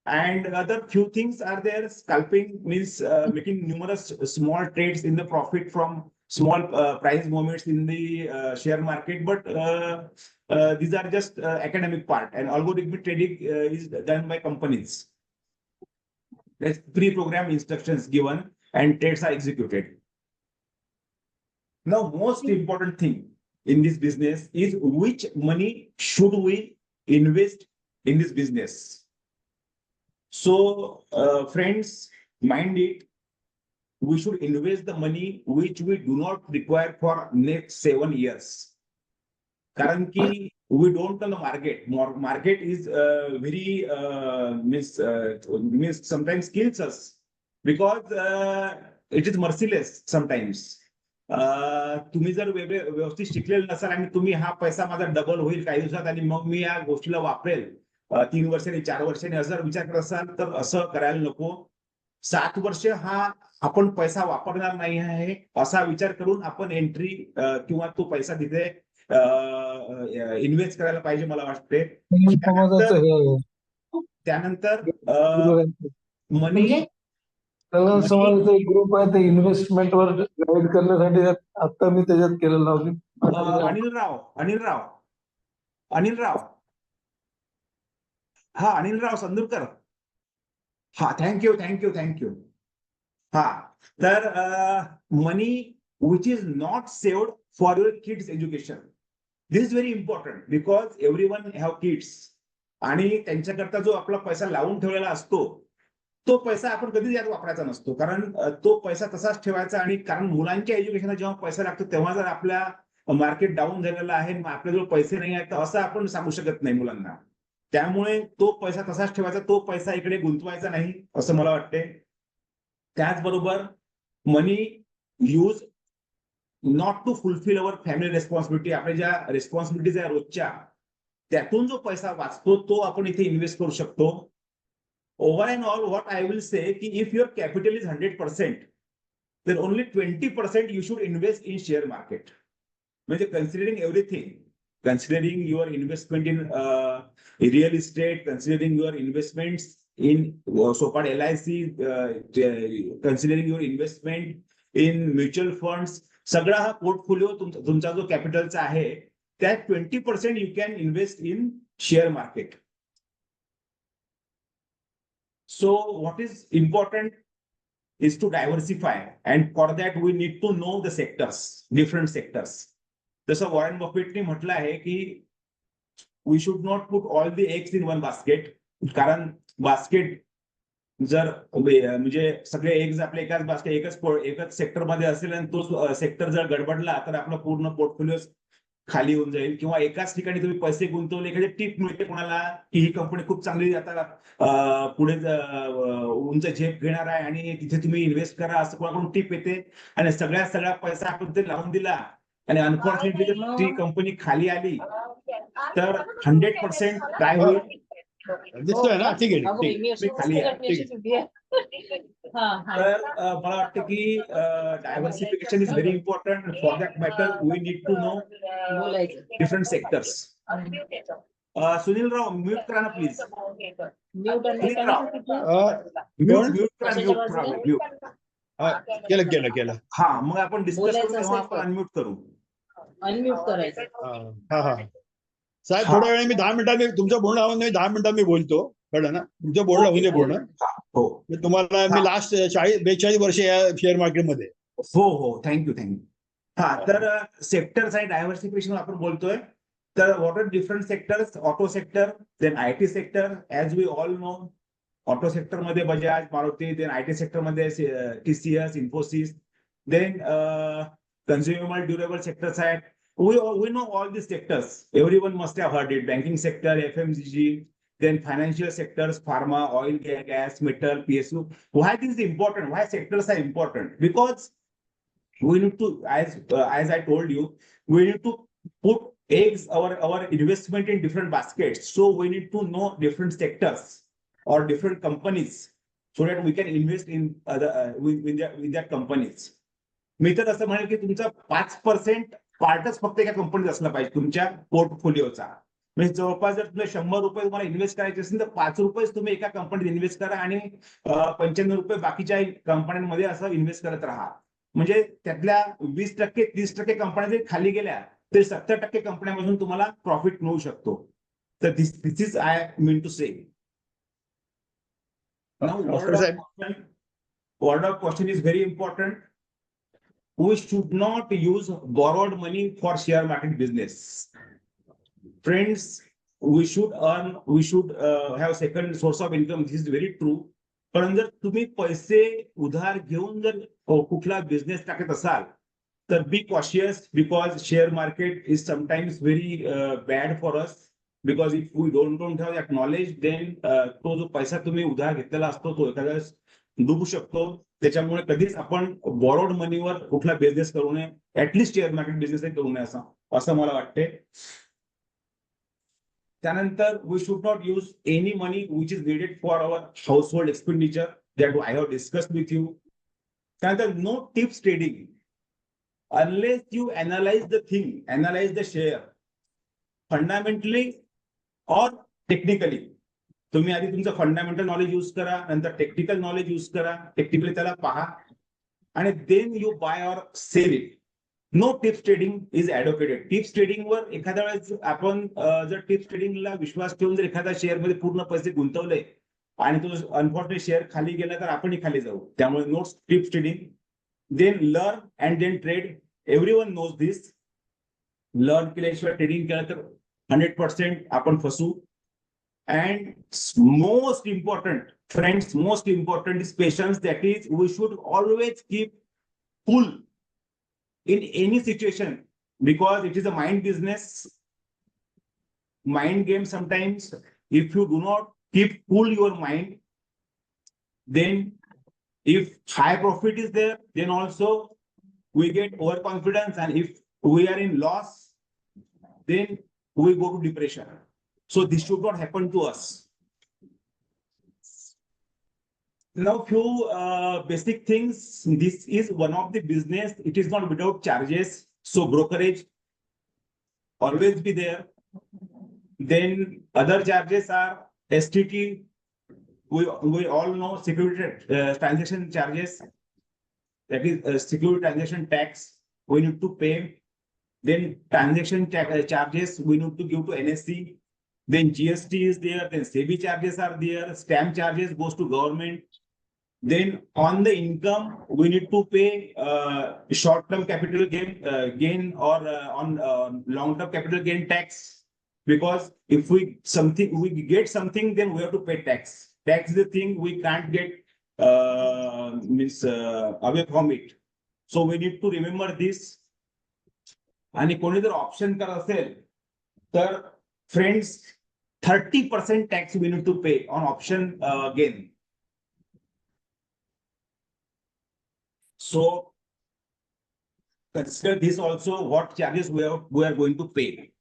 And other few things are there. Scalping means making numerous small trades in the profit from small price movements in the share market, but these are just academic part, and algorithmic trading is done by companies. There's pre-programmed instructions given and trades are executed. Now, most important thing in this business is which money should we invest in this business. So, friends, mind it, we should invest the money which we do not require for next 7 years. कारण की we don't know the market. Market is very means sometimes kills us because it is merciless sometimes. तुम्ही जर व्यवस्थित शिकलेले नसाल आणि तुम्ही हा पैसा माझा डबल होईल काही दिवसात आणि मग मी या गोष्टीला वापरेल 3 वर्षांनी 4 वर्षांनी असं विचार करत असाल तर असं करायला नको. 7 वर्ष हा आपण पैसा वापरणार नाही आहे असा विचार करून आपण एंट्री किंवा तो पैसा तिथे इन्व्हेस्ट करायला पाहिजे मला वाटते. त्यानंतर मनी कल्याण समाजाचा एक ग्रुप आहे ते इन्व्हेस्टमेंट वर गाईड करण्यासाठी आता मी त्याच्यात केलेलं आहे. अनिल राव संदूरकर. हा, थँक्यू. हा, तर मनी which is not saved for your kids education. This is very important because everyone have kids, आणि त्यांच्याकरता जो आपला पैसा लावून ठेवलेला असतो तो पैसा आपण कधीच यात वापरायचा नसतो, कारण तो पैसा तसाच ठेवायचा. आणि कारण मुलांच्या एज्युकेशनला जेव्हा पैसा लागतो तेव्हा जर आपल्या मार्केट डाऊन झालेलं आहे, आपल्याजवळ पैसे नाही आहेत, तर असं आपण सांगू शकत नाही मुलांना. त्यामुळे तो पैसा तसाच ठेवायचा, तो पैसा इकडे गुंतवायचा नाही असं मला वाटते. त्याचबरोबर money use not to fulfil our family responsibility. आपल्या ज्या रेस्पॉन्सिबिलिटीज आहे रोजच्या, त्यातून जो पैसा वाचतो तो आपण इथे इन्व्हेस्ट करू शकतो. Over and all what I will say की if your capital is 100%, then only 20% you should invest in share market. म्हणजे considering everything, considering your investment in real estate, considering your investments in so-called LIC, considering your investment in mutual funds, सगळा हा पोर्टफोलिओ तुमचा जो कॅपिटलचा आहे त्यात 20% you can invest in share market. So what is important is to diversify, and for that we need to know the sectors, different sectors. जसं वॉरेन बफेटने म्हटलं आहे की we should not put all the eggs in one basket. कारण बास्केट जर म्हणजे सगळे एग्स आपले एकच सेक्टर मध्ये असेल आणि तो सेक्टर जर गडबडला तर आपला पूर्ण पोर्टफोलिओ खाली होऊन जाईल. किंवा एकाच ठिकाणी तुम्ही पैसे गुंतवले, एखादी टिप मिळते कोणाला की ही कंपनी खूप चांगली आता पुढे उंच झेप घेणार आहे आणि तिथे तुम्ही इन्व्हेस्ट करा असं कोणाकडून टिप येते आणि सगळा पैसा आपण ते लावून दिला आणि अनफॉर्च्युनेटली जर ती कंपनी खाली आली तर 100% काय होईल. दिसतोय ना, ठीक आहे खाली आहे. तर मला वाटतं की diversification is very important. For that matter we need to know different sectors. Sunil Rao mute करा ना प्लीज. सुनील राव म्यूट करा. केलं. हा, मग आपण डिस्कस करू तेव्हा आपण अनम्यूट करू. अनम्यूट करायचं. हा साहेब, थोड्या वेळ मी 10 मिनिटांनी तुमचं बोलणं लावून 10 मिनिटांनी बोलतो, कळलं ना. तुमचं बोलणं होऊन बोलणं हो मी तुम्हाला मी लास्ट 42 वर्ष या शेअर मार्केटमध्ये. हो थँक्यू. हा तर सेक्टर साईड डायव्हर्सिफिकेशन आपण बोलतोय. तर what are different sectors? Auto sector, then IT sector. As we all know, auto sector मध्ये Bajaj, Maruti, then IT sector मध्ये TCS, Infosys, then consumer durable sectors आहेत. We know all these sectors. Everyone must have heard it. Banking sector, FMCG, then financial sectors, pharma, oil, gas, metal, PSU. Why this is important? Why sectors are important? Because we need to, as I told you, we need to put our investment in different baskets. So we need to know different sectors or different companies so that we can invest in with that companies. मी तर असं म्हणेल की तुमचा 5% पार्टच फक्त एका कंपनीत असला पाहिजे तुमच्या पोर्टफोलिओचा. म्हणजे जवळपास जर तुला 100 रुपये तुम्हाला इन्व्हेस्ट करायचे असेल तर 5 रुपये तुम्ही एका कंपनीत इन्व्हेस्ट करा आणि 95 रुपये बाकीच्या कंपन्यांमध्ये असं इन्व्हेस्ट करत राहा. म्हणजे त्यातल्या 20%, 30% कंपन्या जरी खाली गेल्या तरी 70% कंपन्यांमधून तुम्हाला प्रॉफिट मिळू शकतो. तर this is I mean to say. Word of caution is very important. We should not use borrowed money for share market business. Friends, we should have second source of income. This is very true. पण जर तुम्ही पैसे उधार घेऊन जर कुठला बिझनेस टाकत असाल तर be cautious, because share market is sometimes very bad for us. Because if we don't have that knowledge, then तो जो पैसा तुम्ही उधार घेतलेला असतो तो एखाद्या वेळेस डुबू शकतो. त्याच्यामुळे कधीच आपण बॉरोड मनीवर कुठला बिझनेस करू नये. ऍटलिस्ट शेअर मार्केट बिझनेस करू नये असं मला वाटते. त्यानंतर we should not use any money which is needed for our household expenditure, that I have discussed with you. त्यानंतर no tips trading unless you analyse the thing, analyse the share fundamentally और टेक्निकली. तुम्ही आधी तुमचं फंडामेंटल नॉलेज यूज करा, नंतर टेक्निकल नॉलेज यूज करा, टेक्निकली त्याला पहा आणि then you buy or sell it. No tips trading is advocated. Tips ट्रेडिंगवर एखाद्या वेळेस आपण जर टिप्स ट्रेडिंगला विश्वास ठेवून जर एखाद्या शेअरमध्ये पूर्ण पैसे गुंतवले आणि तो अनफॉर्च्युनेट शेअर खाली गेला तर आपणही खाली जाऊ. त्यामुळे no tips trading. Then learn and then trade. Everyone knows this. Learn केल्याशिवाय ट्रेडिंग केलं तर 100% आपण फसू. And most important, friends, most important is patience. That is, we should always keep cool in any situation because it is a mind business, mind game. Sometimes if you do not keep cool your mind, then if high profit is there, then also we get overconfidence, and if we are in loss, then we go to depression. So this should not happen to us. Now few basic things. This is one of the business. It is not without charges. So brokerage always be there. Then other charges are STT. We all know security transaction charges. That is security transaction tax we need to pay. Then transaction charges we need to give to NSE. Then GST is there, then SEBI charges are there, stamp charges goes to government. Then on the income, we need to pay short-term capital gain or on long-term capital gain tax. Because if we get something, then we have to pay tax. Tax is the thing we can't get away from it. So we need to remember this. आणि कोणी जर ऑप्शन करत असेल तर friends, 30% tax we need to pay on option gain. So consider this also, what charges we are going to pay.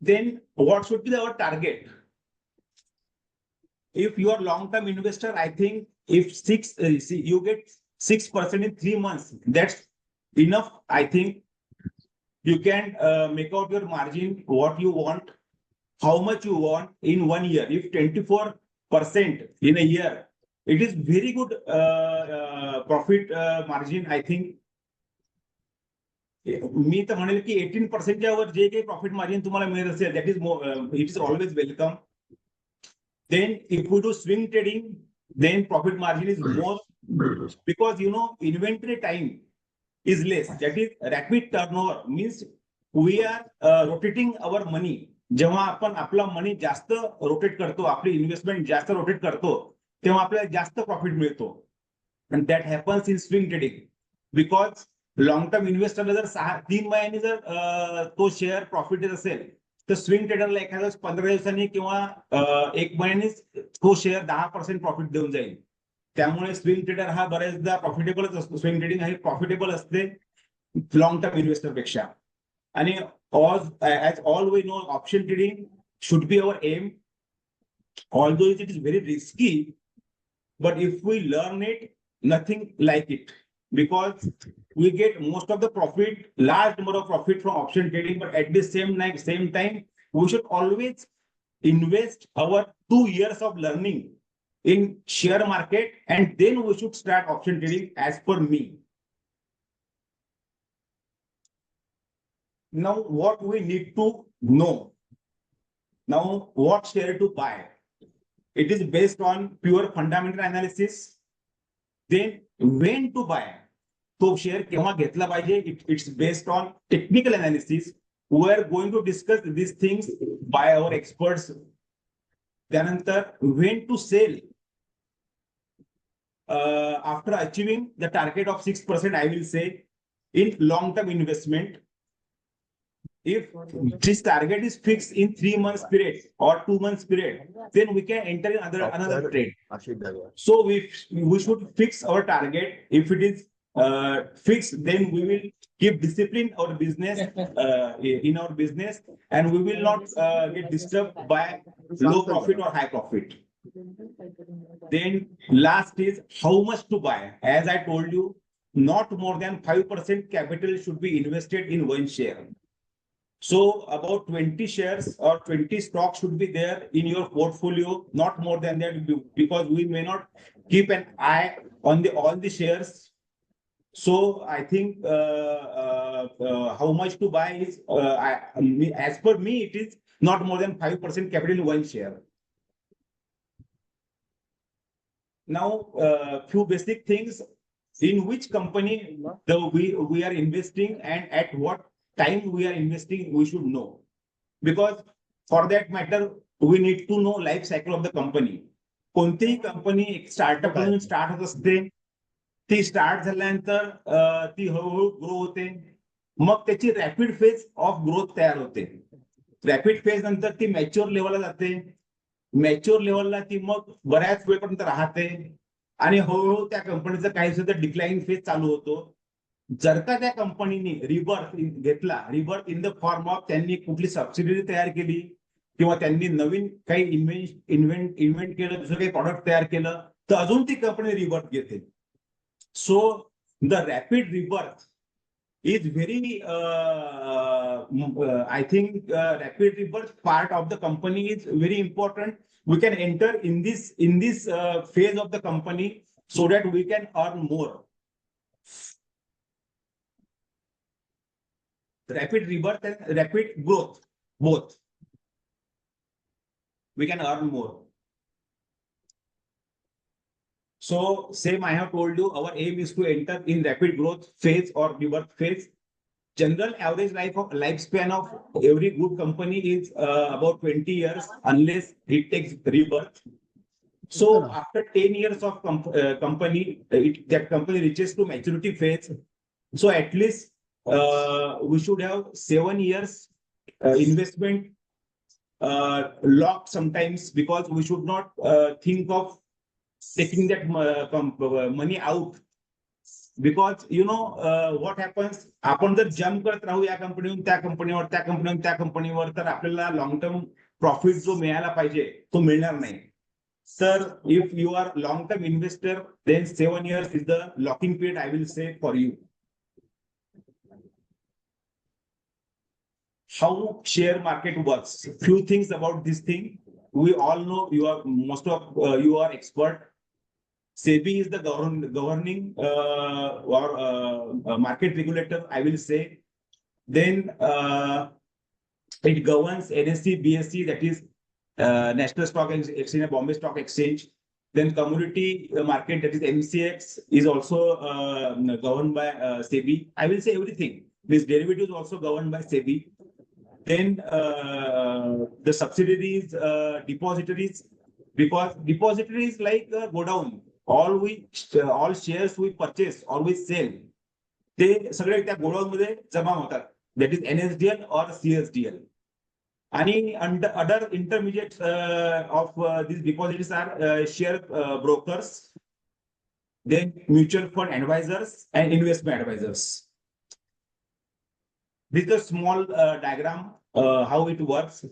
Then what should be our target? If you are long-term investor, I think if you get 6% in 3 months, that's enough. I think you can make out your margin, what you want, how much you want in 1 year. If 24% in a year, it is very good profit margin. I think मी तर म्हणेल की 18% वर जे काही प्रॉफिट मार्जिन तुम्हाला मिळत असेल, that is it is always welcome. Then if we do swing trading, then profit margin is more because inventory time is less. That is rapid turnover means we are rotating our money. जेव्हा आपण आपला मनी जास्त रोटेट करतो, आपली इन्व्हेस्टमेंट जास्त रोटेट करतो, तेव्हा आपल्याला जास्त प्रॉफिट मिळतो. And that happens in swing trading because long term इन्व्हेस्टरला जर 3 महिन्यांनी जर तो शेअर प्रॉफिटेड असेल तर स्विंग ट्रेडरला एखाद्या 15 दिवसांनी किंवा 1 महिन्यानी तो शेअर 10% प्रॉफिट देऊन जाईल. त्यामुळे स्विंग ट्रेडर हा बऱ्याचदा प्रॉफिटेबलच असतो. स्विंग ट्रेडिंग हे प्रॉफिटेबल असते लॉंग टर्म इन्व्हेस्टर पेक्षा. आणि as all we know, option trading should be our aim, although it is very risky, but if we learn it, nothing like it, because we get most of the profit, large number of profit from option trading, but at the same time we should always invest our 2 years of learning in share market, and then we should start option trading as per me. Now, what we need to know. Now, what share to buy? It is based on pure fundamental analysis. Then, when to buy? तो share केव्हा घेतला पाहिजे? It's based on technical analysis. We are going to discuss these things by our experts. त्यानंतर, when to sell? After achieving the target of 6%, I will say, in long-term investment. If this target is fixed in 3 months period or 2 months period, then we can enter in another trade. So we should fix our target. If it is fixed, then we will keep discipline our business in our business, and we will not get disturbed by low profit or high profit. Then last is how much to buy. As I told you, not more than 5% capital should be invested in one share. So about 20 shares or 20 stocks should be there in your portfolio, not more than that, because we may not keep an eye on all the shares. So I think how much to buy is, as per me, it is not more than 5% capital in one share. Now, few basic things: in which company we are investing and at what time we are investing, we should know, because for that matter we need to know life cycle of the company. कोणतीही कंपनी एक स्टार्टअप म्हणून स्टार्ट होत असते, ती स्टार्ट झाल्यानंतर ती हळूहळू ग्रो होते, मग त्याची रॅपिड फेज ऑफ ग्रोथ तयार होते. रॅपिड फेज नंतर ती मॅच्युअर लेवलला जाते, मॅच्युअर लेवलला ती मग बऱ्याच वेळपर्यंत राहते, आणि हळूहळू त्या कंपनीचा काही सुद्धा डिक्लाइन फेज चालू होतो. जर का त्या कंपनीने रिबर्थ घेतला, rebirth in the form of त्यांनी कुठली सबसिडी तयार केली किंवा त्यांनी नवीन काही इन्व्हेंट केलं, दुसरं काही प्रॉडक्ट तयार केलं, तर अजून ती कंपनी रिबर्थ घेते. So the rapid rebirth is very, I think rapid rebirth part of the company is very important. We can enter in this phase of the company so that we can earn more. Rapid rebirth and rapid growth, both. We can earn more. So, same I have told you, our aim is to enter in rapid growth phase or rebirth phase. General average lifespan of every good company is about 20 years, unless it takes rebirth. So, after 10 years of company, that company reaches to maturity phase. So, at least we should have 7 years investment locked sometimes, because we should not think of taking that money out, because what happens, आपण जर जम्प करत राहू या कंपनीवर त्या कंपनीवर, त्या कंपनीवर त्या कंपनीवर, तर आपल्याला लॉंग टर्म प्रॉफिट जो मिळायला पाहिजे तो मिळणार नाही. Sir, if you are long-term investor, then 7 years is the locking period, I will say, for you. How share market works? Few things about this thing. We all know, most of you are expert. SEBI is the governing or market regulator, I will say. Then it governs NSE, BSE, that is National Stock Exchange, Bombay Stock Exchange. Then commodity market, that is MCX, is also governed by SEBI. I will say everything. This derivative is also governed by SEBI. Then the subsidiaries, depositories, because depositories like go down. All shares we purchase or we sell, ते सगळे त्या गोडाऊन मध्ये जमा होतात. That is NSDL or CSDL. आणि other intermediates of these depositories are share brokers, then mutual fund advisors and investment advisors. This is a small diagram how it works.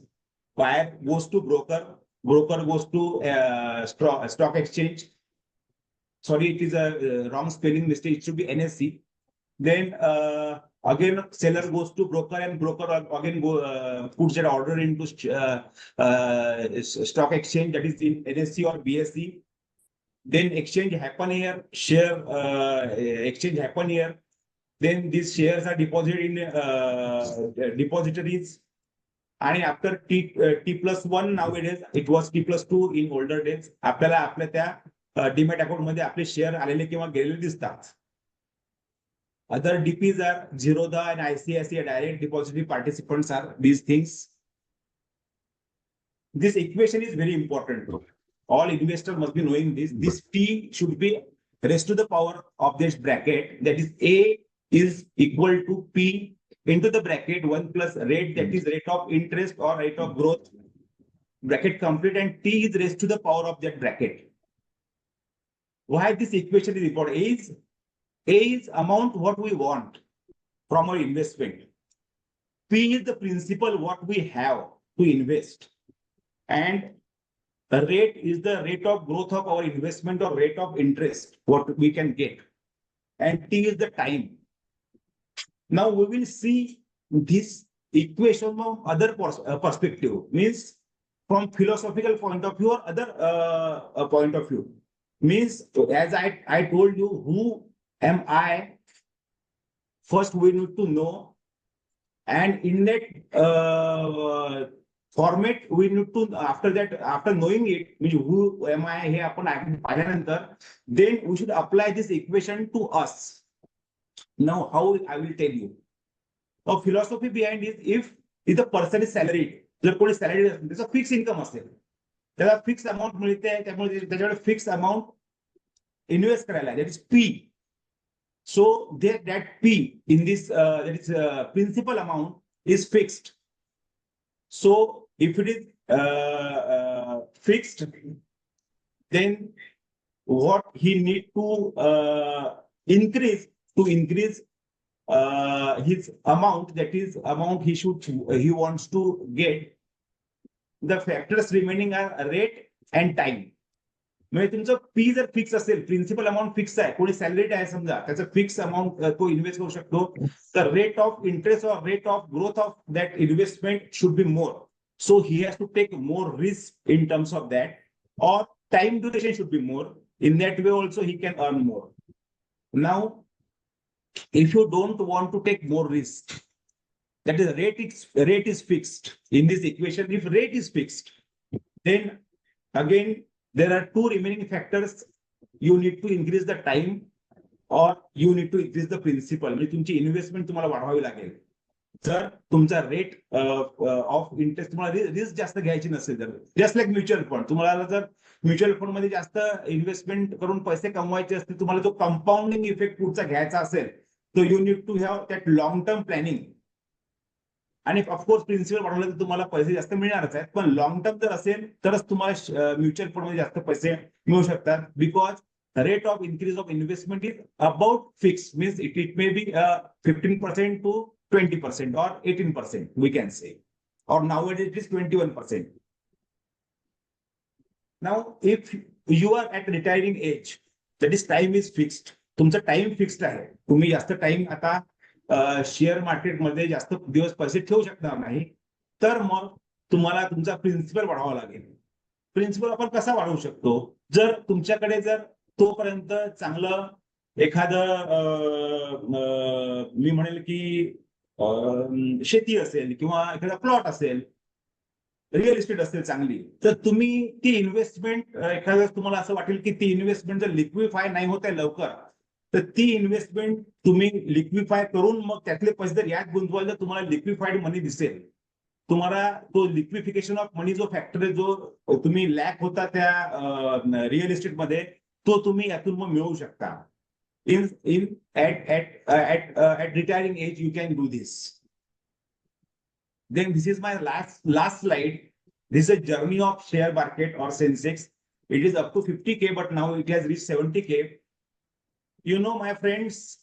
Buyer goes to broker goes to stock exchange. Sorry, it is a wrong spelling mistake. It should be NSE. Then again seller goes to broker and broker again puts their order into stock exchange, that is in NSE or BSE. Then exchange happen here, share exchange happen here. Then these shares are deposited in depositories. And after T+1 nowadays, it was T+2 in older days. आपल्याला आपल्या त्या डीमॅट अकाउंट मध्ये आपले शेअर आलेले किंवा गेलेले दिसतात. Other DPs are Zerodha and ICICI direct depository participants are these things. This equation is very important. All investors must be knowing this. This T should be raised to the power of this bracket. That is A is equal to P into the bracket 1 plus rate, that is rate of interest or rate of growth. Bracket complete, and T is raised to the power of that bracket. Why this equation is important? A is amount what we want from our investment. P is the principal what we have to invest. And the rate is the rate of growth of our investment or rate of interest, what we can get. And T is the time. Now we will see this equation from other perspective, means from philosophical point of view or other point of view. Means as I told you, who am I? First, we need to know, and in that format, we need to after that, after knowing it, means who am I? Here, then we should apply this equation to us. Now, how I will tell you. The philosophy behind it, if the person is salaried, जर कोणी salaried असेल, त्याचा फिक्स इन्कम असेल, त्याला फिक्स अमाउंट मिळते, त्यामुळे त्याच्याकडे फिक्स अमाउंट इन्व्हेस्ट करायला, that is P. So that P in this that is principal amount is fixed. So if it is fixed, then what he need to increase his amount, that is amount he wants to get. The factors remaining are rate and time. म्हणजे तुमचं P जर फिक्स असेल, प्रिन्सिपल अमाऊंट फिक्स आहे, कोणी सॅलरीड आहे समजा, त्याचं फिक्स अमाऊंट तो इन्व्हेस्ट करू शकतो, तर रेट ऑफ इंटरेस्ट और rate of growth of that investment should be more. So he has to take more risk in terms of that, और time duration should be more. In that way also he can earn more. Now if you don't want to take more risk, that is rate is fixed in this equation. If rate is fixed, then again there are two remaining factors. You need to increase the time or you need to increase the principal. म्हणजे तुमची इन्व्हेस्टमेंट तुम्हाला वाढवावी लागेल. जर तुमचा रेट ऑफ इंटरेस्ट तुम्हाला रिस्क जास्त घ्यायची नसेल, तर जस्ट लाईक म्युच्युअल फंड, तुम्हाला जर म्युच्युअल फंड मध्ये जास्त इन्व्हेस्टमेंट करून पैसे कमवायचे असतील, तुम्हाला तो कंपाऊंडिंग इफेक्ट पुढचा घ्यायचा असेल, so you need to have that long term planning. आणि ऑफकोर्स प्रिन्सिपल वाढवलं तर तुम्हाला पैसे जास्त मिळणारच आहेत, पण लॉंग टर्म जर असेल तरच तुम्हाला म्युच्युअल फंड मध्ये जास्त पैसे मिळू शकतात. Because rate of increase of investment is about fix, means it may be 15% to 20% or 18%, we can say, or nowadays it is 21%. Now, if you are at retiring age, that is time is fixed. तुमचा टाइम फिक्स्ड आहे, तुम्ही जास्त टाइम आता शेअर मार्केटमध्ये जास्त दिवस पैसे ठेवू शकणार नाही, तर मग तुम्हाला तुमचा प्रिन्सिपल वाढवावा लागेल. प्रिन्सिपल आपण कसा वाढवू शकतो? जर तुमच्याकडे जर तोपर्यंत चांगलं एखादं मी म्हणेल की शेती असेल किंवा एखादा प्लॉट असेल, रिअल इस्टेट असेल चांगली, तर तुम्ही ती इन्व्हेस्टमेंट एखाद्या वेळेस तुम्हाला असं वाटेल की ती इन्व्हेस्टमेंट जर लिक्विफाय नाही होत आहे लवकर, तर ती इन्व्हेस्टमेंट तुम्ही लिक्विफाय करून मग त्यातले पैसे जर यात गुंतवाल तर तुम्हाला लिक्विफाईड मनी दिसेल. तुम्हाला तो लिक्विफिकेशन ऑफ मनी जो फॅक्टर आहे, जो तुम्ही लॅक होता त्या रिअल इस्टेटमध्ये, तो तुम्ही यातून मग मिळवू शकता. at retiring age you can do this. Then this is my last slide. This is a journey of share market or Sensex. It is up to 50K, but now it has reached 70K. You know, my friends,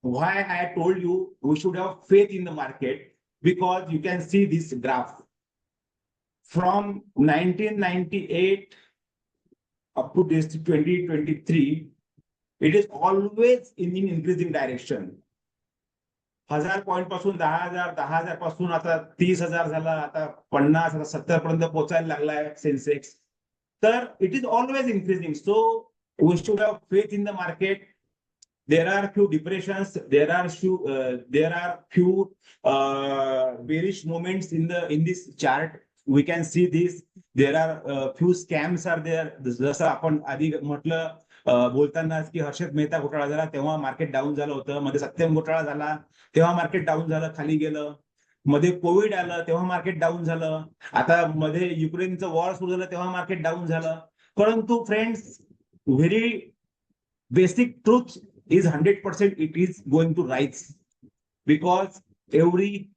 why I told you we should have faith in the market, because you can see this graph from 1998 up to this 2023. It is always in increasing direction. 1000 point पासून 10,000 पासून आता 30,000 झाला, आता 50, आता 70 पर्यंत पोहोचायला लागलाय सेन्सेक्स. तर it is always increasing. So we should have faith in the market. There are few depressions, there are few bearish moments in this chart. We can see this. There are few scams are there. जसं आपण आधी म्हटलं बोलताना की हर्षद मेहता घोटाळा झाला तेव्हा मार्केट डाऊन झालं होतं, मध्ये सत्यम घोटाळा झाला तेव्हा मार्केट डाऊन झालं, खाली गेलं, मध्ये कोविड आलं तेव्हा मार्केट डाऊन झालं, आता मध्ये युक्रेनचं वॉर सुरू झालं तेव्हा मार्केट डाऊन झालं. परंतु friends, very basic truth is 100% it is going to rise, because every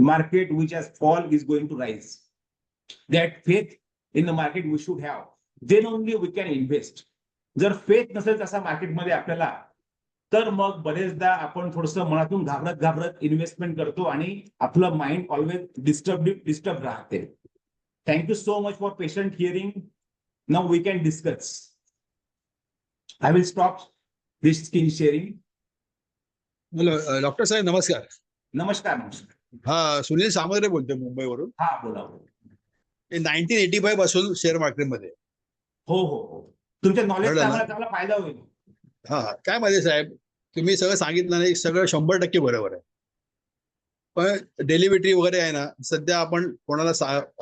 market which has fall is going to rise. That faith in the market we should have, then only we can invest. जर फेथ नसेल तसा मार्केटमध्ये आपल्याला, तर मग बरेचदा आपण थोडंसं मनातून घाबरत इन्व्हेस्टमेंट करतो आणि आपलं माइंड ऑलवेज डिस्टर्ब राहते. Thank you so much for patient hearing. Now we can discuss. I will stop this screen sharing. Doctor साहेब नमस्कार. नमस्कार. हा, सुनील सामंत बोलतोय मुंबईवरून. हा, बोला. 1985 पासून शेअर मार्केटमध्ये. हो. तुमच्या नॉलेजचा आम्हाला चांगला फायदा होईल. हा, काय माहिती साहेब, तुम्ही सगळं सांगितलं नाही, सगळं 100% बरोबर आहे. पण डेलिव्हिटी वगैरे आहे ना, सध्या आपण कोणाला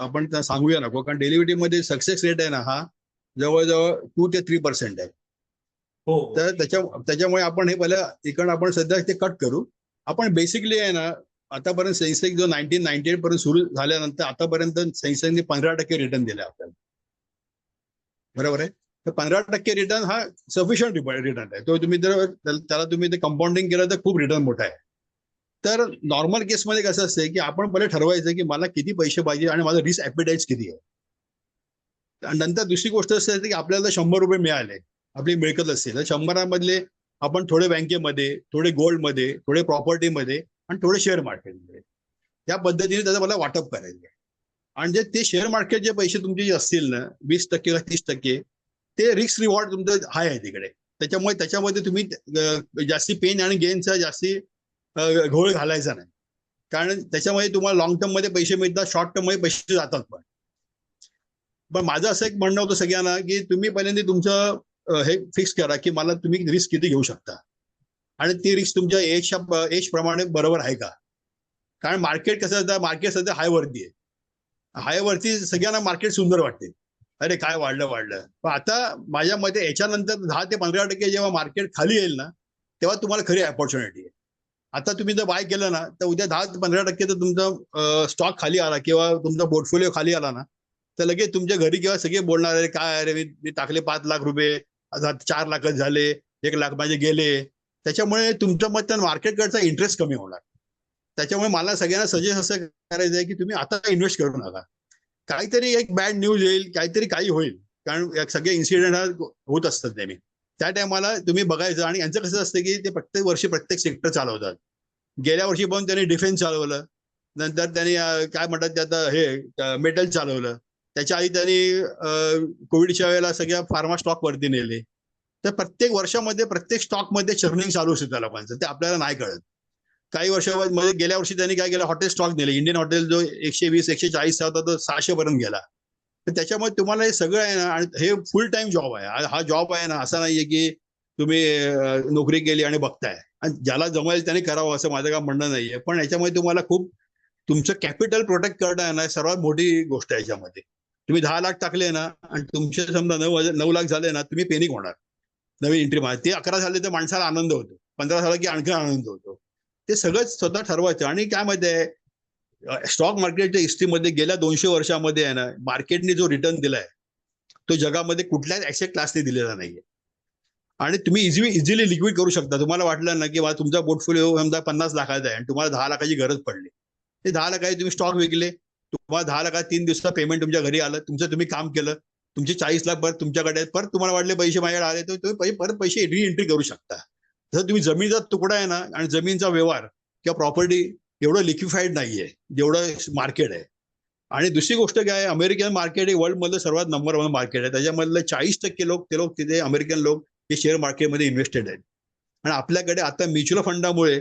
आपण सांगूया नको, कारण डेलिव्हिटी मध्ये सक्सेस रेट आहे ना, हा जवळजवळ 2 ते 3% आहे. तर त्याच्यामुळे आपण हे पहिलं इकडं आपण सध्या ते कट करू. आपण बेसिकली आहे ना, आतापर्यंत सेन्सेक्स जो 1998 पर्यंत सुरू झाल्यानंतर आतापर्यंत सेन्सेक्सने 15% रिटर्न दिला आपल्याला, बरोबर आहे. तर 15% रिटर्न हा सफिशियंट रिटर्न आहे. तो तुम्ही जर त्याला तुम्ही ते कंपाऊंडिंग केलं तर खूप रिटर्न मोठा आहे. तर नॉर्मल केसमध्ये कसं असतं की आपण पहिले ठरवायचं की मला किती पैसे पाहिजे आणि माझं रिस्क ॲपिटाईट किती आहे. आणि नंतर दुसरी गोष्ट असते की आपल्याला 100 रुपये मिळाले, आपली मिळकत असेल तर 100 मधले आपण थोडे बँकेमध्ये, थोडे गोल्डमध्ये, थोडे प्रॉपर्टीमध्ये आणि थोडे शेअर मार्केटमध्ये, या पद्धतीने त्याचं मला वाटप करायचं आहे. आणि जे ते शेअर मार्केटचे पैसे तुमचे जे असतील ना 20% किंवा 30%, ते रिस्क रिवॉर्ड तुमचं हाय आहे तिकडे. त्याच्यामध्ये तुम्ही जास्ती पेन आणि गेनचा जास्ती घोळ घालायचा नाही, कारण त्याच्यामध्ये तुम्हाला लॉंग टर्म मध्ये पैसे मिळतात, शॉर्ट टर्म मध्ये पैसे जातात. पण माझं असं एक म्हणणं होतं सगळ्यांना की तुम्ही पहिल्यांदा तुमचं हे फिक्स करा की मला तुम्ही रिस्क किती घेऊ शकता आणि ती रिस्क तुमच्या एज प्रमाणे बरोबर आहे का. कारण मार्केट कसं असतं, मार्केट सध्या हायवरती आहे. हायवरती सगळ्यांना मार्केट सुंदर वाटते, अरे काय वाढलं. पण आता माझ्या मते याच्यानंतर 10 ते 15% जेव्हा मार्केट खाली येईल ना, तेव्हा तुम्हाला खरी अपॉर्च्युनिटी आहे. आता तुम्ही जर बाय केलं ना, तर उद्या 10 ते 15% तर तुमचा स्टॉक खाली आला किंवा तुमचा पोर्टफोलिओ खाली आला ना, तर लगेच तुमच्या घरी किंवा सगळे बोलणार, अरे काय अरे मी टाकले 5 लाख रुपये, 4 लाखच झाले, 1 लाख माझे गेले. त्याच्यामुळे तुमच्या मत मार्केटकडचा इंटरेस्ट कमी होणार. त्याच्यामुळे मला सगळ्यांना सजेस्ट असं करायचं आहे की तुम्ही आता इन्व्हेस्ट करू नका. काहीतरी एक बॅड न्यूज येईल, काही होईल, कारण सगळे इन्सिडेंट होत असतात नेहमी. त्या टायमाला तुम्ही बघायचं. आणि यांचं कसं असतं की ते प्रत्येक वर्षी प्रत्येक सेक्टर चालवतात. गेल्या वर्षी पण त्यांनी डिफेन्स चालवलं, नंतर त्यांनी काय म्हणतात त्यात हे मेटल चालवलं, त्याच्या आधी त्यांनी कोविडच्या वेळेला सगळ्या फार्मा स्टॉक वरती नेले. तर प्रत्येक वर्षामध्ये प्रत्येक स्टॉकमध्ये चर्निंग चालू असते त्या लोकांचं, ते आपल्याला नाही कळत. काही वर्षामध्ये गेल्या वर्षी त्यांनी काय केलं, हॉटेल स्टॉक नेले. इंडियन हॉटेल जो 120-140 होता तो 600 पर्यंत गेला. तर त्याच्यामुळे तुम्हाला हे सगळं आहे ना, आणि हे फुल टाइम जॉब आहे. हा जॉब आहे ना, असा नाहीये की तुम्ही नोकरी केली आणि बघताय. आणि ज्याला जमेल त्याने करावं असं माझं काय म्हणणं नाहीये. पण याच्यामध्ये तुम्हाला खूप तुमचं कॅपिटल प्रोटेक्ट करणं आहे ना सर्वात मोठी गोष्ट आहे याच्यामध्ये. तुम्ही 10 लाख टाकले ना आणि तुमचे समजा 9 लाख झाले ना, तुम्ही पेनिक होणार नवीन एंट्री मध्ये. ते 11 झाले तर माणसाला आनंद होतो, 15 झाला की आणखी आनंद होतो. ते सगळं स्वतः ठरवायचं. आणि काय माहिती आहे, स्टॉक मार्केटच्या हिस्ट्रीमध्ये गेल्या 200 वर्षामध्ये आहे ना, मार्केटने जो रिटर्न दिलाय तो जगामध्ये कुठल्याच ऍसेट क्लासने दिलेला नाहीये. आणि तुम्ही इझिली लिक्विड करू शकता. तुम्हाला वाटलं ना की तुमचा पोर्टफोलिओ समजा 50 लाखाचा आहे आणि तुम्हाला 10 लाखाची गरज पडली, ते 10 लाखाचे तुम्ही स्टॉक विकले, तुम्हाला 10 लाखात 3 दिवसात पेमेंट तुमच्या घरी आलं, तुमचं तुम्ही काम केलं, तुमचे 40 लाख परत तुमच्याकडे, परत तुम्हाला वाटले पैसे माझ्याकडे आले तर तुम्ही परत पैसे री-एंट्री करू शकता. जसं तुम्ही जमिनीचा तुकडा आहे ना, आणि जमिनीचा व्यवहार किंवा प्रॉपर्टी एवढं लिक्विफाईड नाहीये जेवढं मार्केट आहे. आणि दुसरी गोष्ट काय आहे, अमेरिकन मार्केट हे वर्ल्ड मधलं सर्वात नंबर 1 मार्केट आहे. त्याच्यामधलं 40% लोक तिथे अमेरिकन लोक हे शेअर मार्केटमध्ये इन्व्हेस्टेड आहेत. आणि आपल्याकडे आता म्युच्युअल फंडामुळे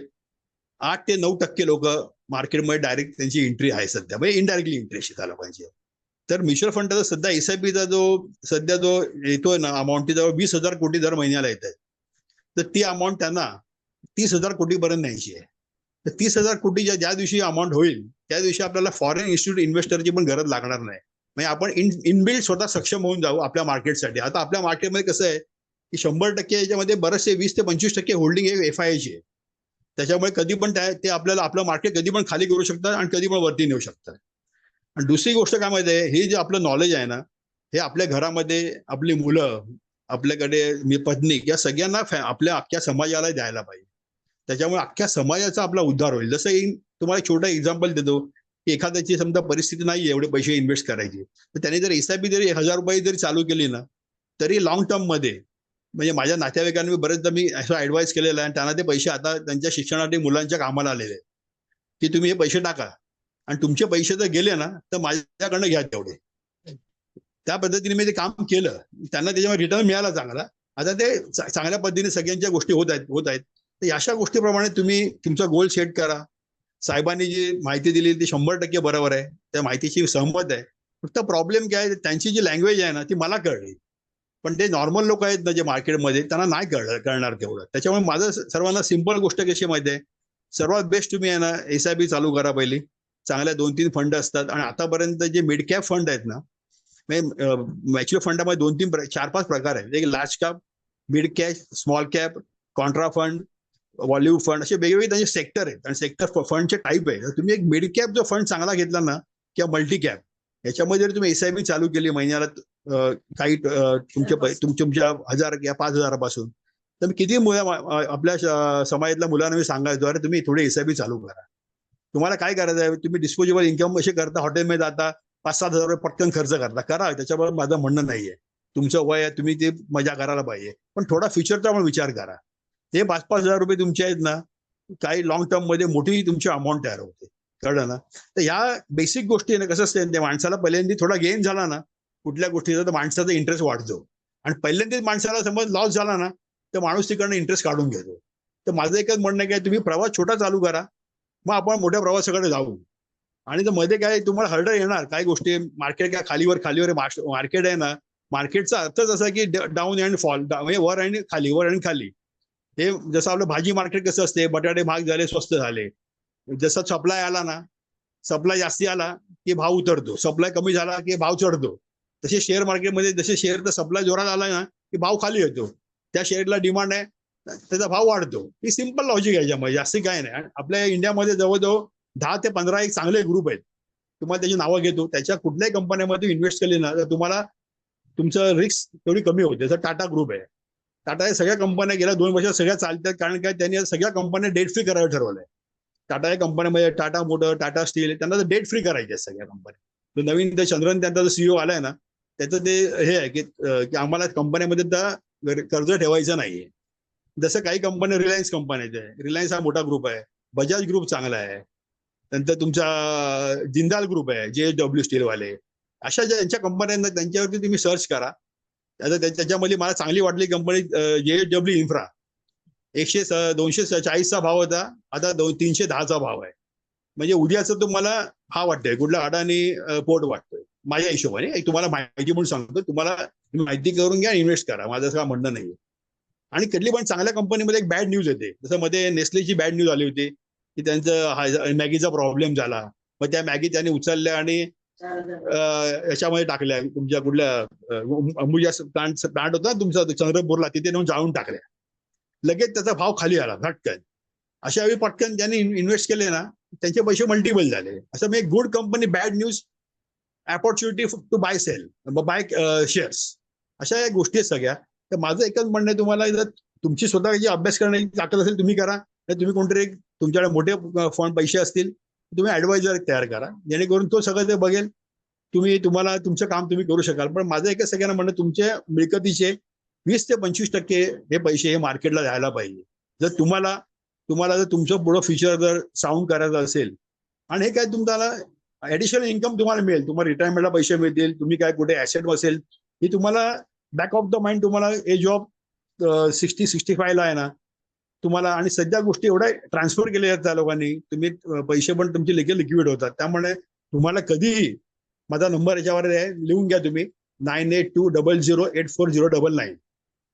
8 ते 9% लोक मार्केटमध्ये डायरेक्ट त्यांची एंट्री आहे सध्या, म्हणजे इनडायरेक्टली एंट्री त्या लोकांची. तर म्युच्युअल फंडाचा सध्या एसआयपीचा सध्या जो येतोय ना अमाऊंट, ती जवळ 20,000 कोटी दर महिन्याला येत आहे. तर ती अमाऊंट त्यांना 30,000 कोटीपर्यंत न्यायची आहे. तर 30,000 कोटीच्या ज्या दिवशी अमाऊंट होईल त्या दिवशी आपल्याला फॉरेन इन्स्टिट्यूट इन्व्हेस्टरची पण गरज लागणार नाही. म्हणजे आपण इनबिल्ड स्वतः सक्षम होऊन जाऊ आपल्या मार्केटसाठी. आता आपल्या मार्केटमध्ये कसं आहे की 100% याच्यामध्ये बरेचसे 20 ते 25% होल्डिंग हे एफआयआयची आहे. त्याच्यामुळे कधी पण ते आपल्याला आपलं मार्केट कधी पण खाली करू शकतात आणि कधी पण वरती नेऊ शकतात. आणि दुसरी गोष्ट काय माहिती आहे, हे जे आपलं नॉलेज आहे ना, हे आपल्या घरामध्ये आपली मुलं, आपल्याकडे पत्नी या सगळ्यांना आपल्या अख्ख्या समाजाला द्यायला पाहिजे. त्याच्यामुळे अख्ख्या समाजाचा आपला उद्धार होईल. जसं तुम्हाला छोटा एक्झाम्पल देतो की एखाद्याची समजा परिस्थिती नाही एवढे पैसे इन्व्हेस्ट करायची, तर त्याने जर एसआयपी जरी 1,000 रुपये जरी चालू केली ना, तरी लॉंग टर्म मध्ये, म्हणजे माझ्या नातेवाईकांनी बरेचदा मी असं ऍडवाइस केलेलं आहे आणि त्यांना ते पैसे आता त्यांच्या शिक्षणासाठी मुलांच्या कामाला आलेले आहेत की तुम्ही हे पैसे टाका आणि तुमचे पैसे जर गेले ना तर माझ्याकडनं घ्या तेवढे. त्या पद्धतीने मी ते काम केलं, त्यांना त्याच्यावर रिटर्न मिळाला चांगला. आता ते चांगल्या पद्धतीने सगळ्यांच्या गोष्टी होत आहेत. तर अशा गोष्टीप्रमाणे तुम्ही तुमचा गोल सेट करा. साहेबांनी जी माहिती दिली ती 100% बरोबर आहे, त्या माहितीशी सहमत आहे. फक्त प्रॉब्लेम काय आहे, त्यांची जी लँग्वेज आहे ना ती मला कळली, पण ते नॉर्मल लोक आहेत ना जे मार्केटमध्ये त्यांना नाही कळणार तेवढं. त्याच्यामुळे माझं सर्वांना सिंपल गोष्ट कशी माहिती आहे, सर्वात बेस्ट तुम्ही आहे ना एसआयपी चालू करा पहिली. चांगल्या 2-3 फंड असतात आणि आतापर्यंत जे मिड कॅप फंड आहेत ना, म्युच्युअल फंडामध्ये 2-3 4-5 प्रकार आहेत. एक large cap, mid cap, small cap, Contra fund, volume fund, असे वेगवेगळे त्यांचे सेक्टर आहेत आणि सेक्टर फंडचे टाईप आहे. तुम्ही एक मिड कॅप जो फंड चांगला घेतला ना किंवा मल्टी कॅप, याच्यामध्ये जर तुम्ही एसआयपी चालू केली महिन्याला काही तुमच्या 1,000 किंवा 5,000 पासून, तर किती आपल्या समाजातल्या मुलांना मी सांगायचो, अरे तुम्ही थोडी एसआयपी चालू करा. तुम्हाला काय करायचं आहे, तुम्ही डिस्पोजेबल इन्कम कसे करता, हॉटेलमध्ये जाता 5-7 हजार रुपये पटकन खर्च करा. त्याच्याबरोबर माझं म्हणणं नाहीये, तुमचं वय आहे, तुम्ही ते मजा करायला पाहिजे, पण थोडा फ्युचरचा पण विचार करा. हे 5-5 हजार रुपये तुमचे आहेत ना, काही लॉंग टर्म मध्ये मोठी तुमची अमाऊंट तयार होते, कळलं ना. तर ह्या बेसिक गोष्टी ना कसं असते, त्या माणसाला पहिल्यांदा थोडा गेन झाला ना कुठल्या गोष्टीचा, तर माणसाचा इंटरेस्ट वाढतो. आणि पहिल्यांदाच माणसाला समज लॉस झाला ना तर माणूस तिकडनं इंटरेस्ट काढून घेतो. तर माझं एकच म्हणणं आहे की तुम्ही प्रवास छोटा चालू करा, मग आपण मोठ्या प्रवासाकडे जाऊ. आणि तर मध्ये काय तुम्हाला हर्डर येणार, काही गोष्टी मार्केट काय खालीवर मार्केट आहे ना, मार्केटचा अर्थच असा की डाऊन अँड फॉल, म्हणजे वर आणि खाली. हे जसं आपलं भाजी मार्केट कसं असते, बटाटे महाग झाले, स्वस्त झाले. जसं सप्लाय आला ना, सप्लाय जास्ती आला की भाव उतरतो, सप्लाय कमी झाला की भाव चढतो. तसे शेअर मार्केटमध्ये जसे शेअरचा सप्लाय जोरात आला ना की भाव खाली येतो, त्या शेअरला डिमांड आहे त्याचा भाव वाढतो. ही सिंपल लॉजिक आहे याच्यामध्ये, जास्त काय नाही. आपल्या इंडियामध्ये जवळजवळ 10 ते 15 एक चांगले ग्रुप आहेत, तुम्हाला त्याची नावं घेतो. त्याच्या कुठल्याही कंपन्यांमध्ये इन्व्हेस्ट केली ना तर तुम्हाला तुमचं रिस्क तेवढी कमी होते. जसं टाटा ग्रुप आहे, टाटा या सगळ्या कंपन्या गेल्या 2 वर्षात सगळ्या चालतात, कारण काय त्यांनी सगळ्या कंपन्या डेट फ्री करायला ठरवलंय. टाटा या कंपन्यामध्ये टाटा मोटर, टाटा स्टील, त्यांना तर डेट फ्री करायचे आहेत सगळ्या कंपन्या. नवीन ते चंद्रन त्यांचा जो सीईओ आलाय ना, त्याचं ते हे आहे की आम्हाला कंपन्यामध्ये तर कर्ज ठेवायचं नाहीये. जसं काही कंपन्या, रिलायन्स कंपन्या आहे, रिलायन्स हा मोठा ग्रुप आहे, बजाज ग्रुप चांगला आहे, नंतर तुमचा जिंदाल ग्रुप आहे, JSW स्टीलवाले, अशा ज्यांच्या कंपन्यांना त्यांच्यावरती तुम्ही सर्च करा. त्याच्यामध्ये मला चांगली वाटली कंपनी JSW इन्फ्रा, 240चा भाव होता, आता 310चा भाव आहे. म्हणजे उद्याचं तुम्हाला हा वाटतंय कुठला अडाणी पोर्ट वाटतोय माझ्या हिशोबाने. तुम्हाला माहिती म्हणून सांगतो, तुम्हाला माहिती करून घ्या, इन्व्हेस्ट करा, माझं असं म्हणणं नाहीये. आणि कधी पण चांगल्या कंपनीमध्ये एक बॅड न्यूज येते, जसं मध्ये नेस्लेची बॅड न्यूज आली होती की त्यांचं मॅगीचा प्रॉब्लेम झाला, मग त्या मॅगी त्यांनी उचलल्या आणि याच्यामध्ये टाकल्या, तुमच्या कुठल्या अंबुजा प्लांट होता ना तुमचा चंद्रपूरला, तिथे नेऊन जाळून टाकल्या. लगेच त्याचा भाव खाली आला झटकन. अशा वेळी पटकन ज्यांनी इन्व्हेस्ट केले ना त्यांचे पैसे मल्टिपल झाले. असं म्हणजे good company bad news opportunity to buy sell buy shares, अशा या गोष्टी आहेत सगळ्या. तर माझं एकच म्हणणं आहे तुम्हाला, जर तुमची स्वतःची अभ्यास करण्याची ताकद असेल तुम्ही करा, नाही तुम्ही कोणतरी तुमच्याकडे मोठे फंड पैसे असतील तुम्ही ऍडवायझर तयार करा, जेणेकरून तो सगळं ते बघेल, तुम्हाला तुमचं काम तुम्ही करू शकाल. पण माझं एकच सगळ्यांना म्हणणं, तुमच्या मिळकतीचे 20 ते 25% हे पैसे हे मार्केटला द्यायला पाहिजे. जर तुम्हाला जर तुमचं पुढं फ्युचर जर साऊंड करायचं असेल, आणि हे काय तुम्हाला ऍडिशनल इन्कम तुम्हाला मिळेल, तुम्हाला रिटायरमेंटला पैसे मिळतील, तुम्ही काय कुठे ऍसेट असेल ही तुम्हाला बॅक ऑफ द माइंड तुम्हाला एज ऑफ 60-65 ला आहे ना तुम्हाला. आणि सध्या गोष्टी एवढ्या ट्रान्सफर केल्या आहेत त्या लोकांनी, तुम्ही पैसे पण तुमचे लिक्विड होतात. त्यामुळे तुम्हाला कधीही माझा नंबर याच्यावर आहे, लिहून घ्या तुम्ही, 9820084099.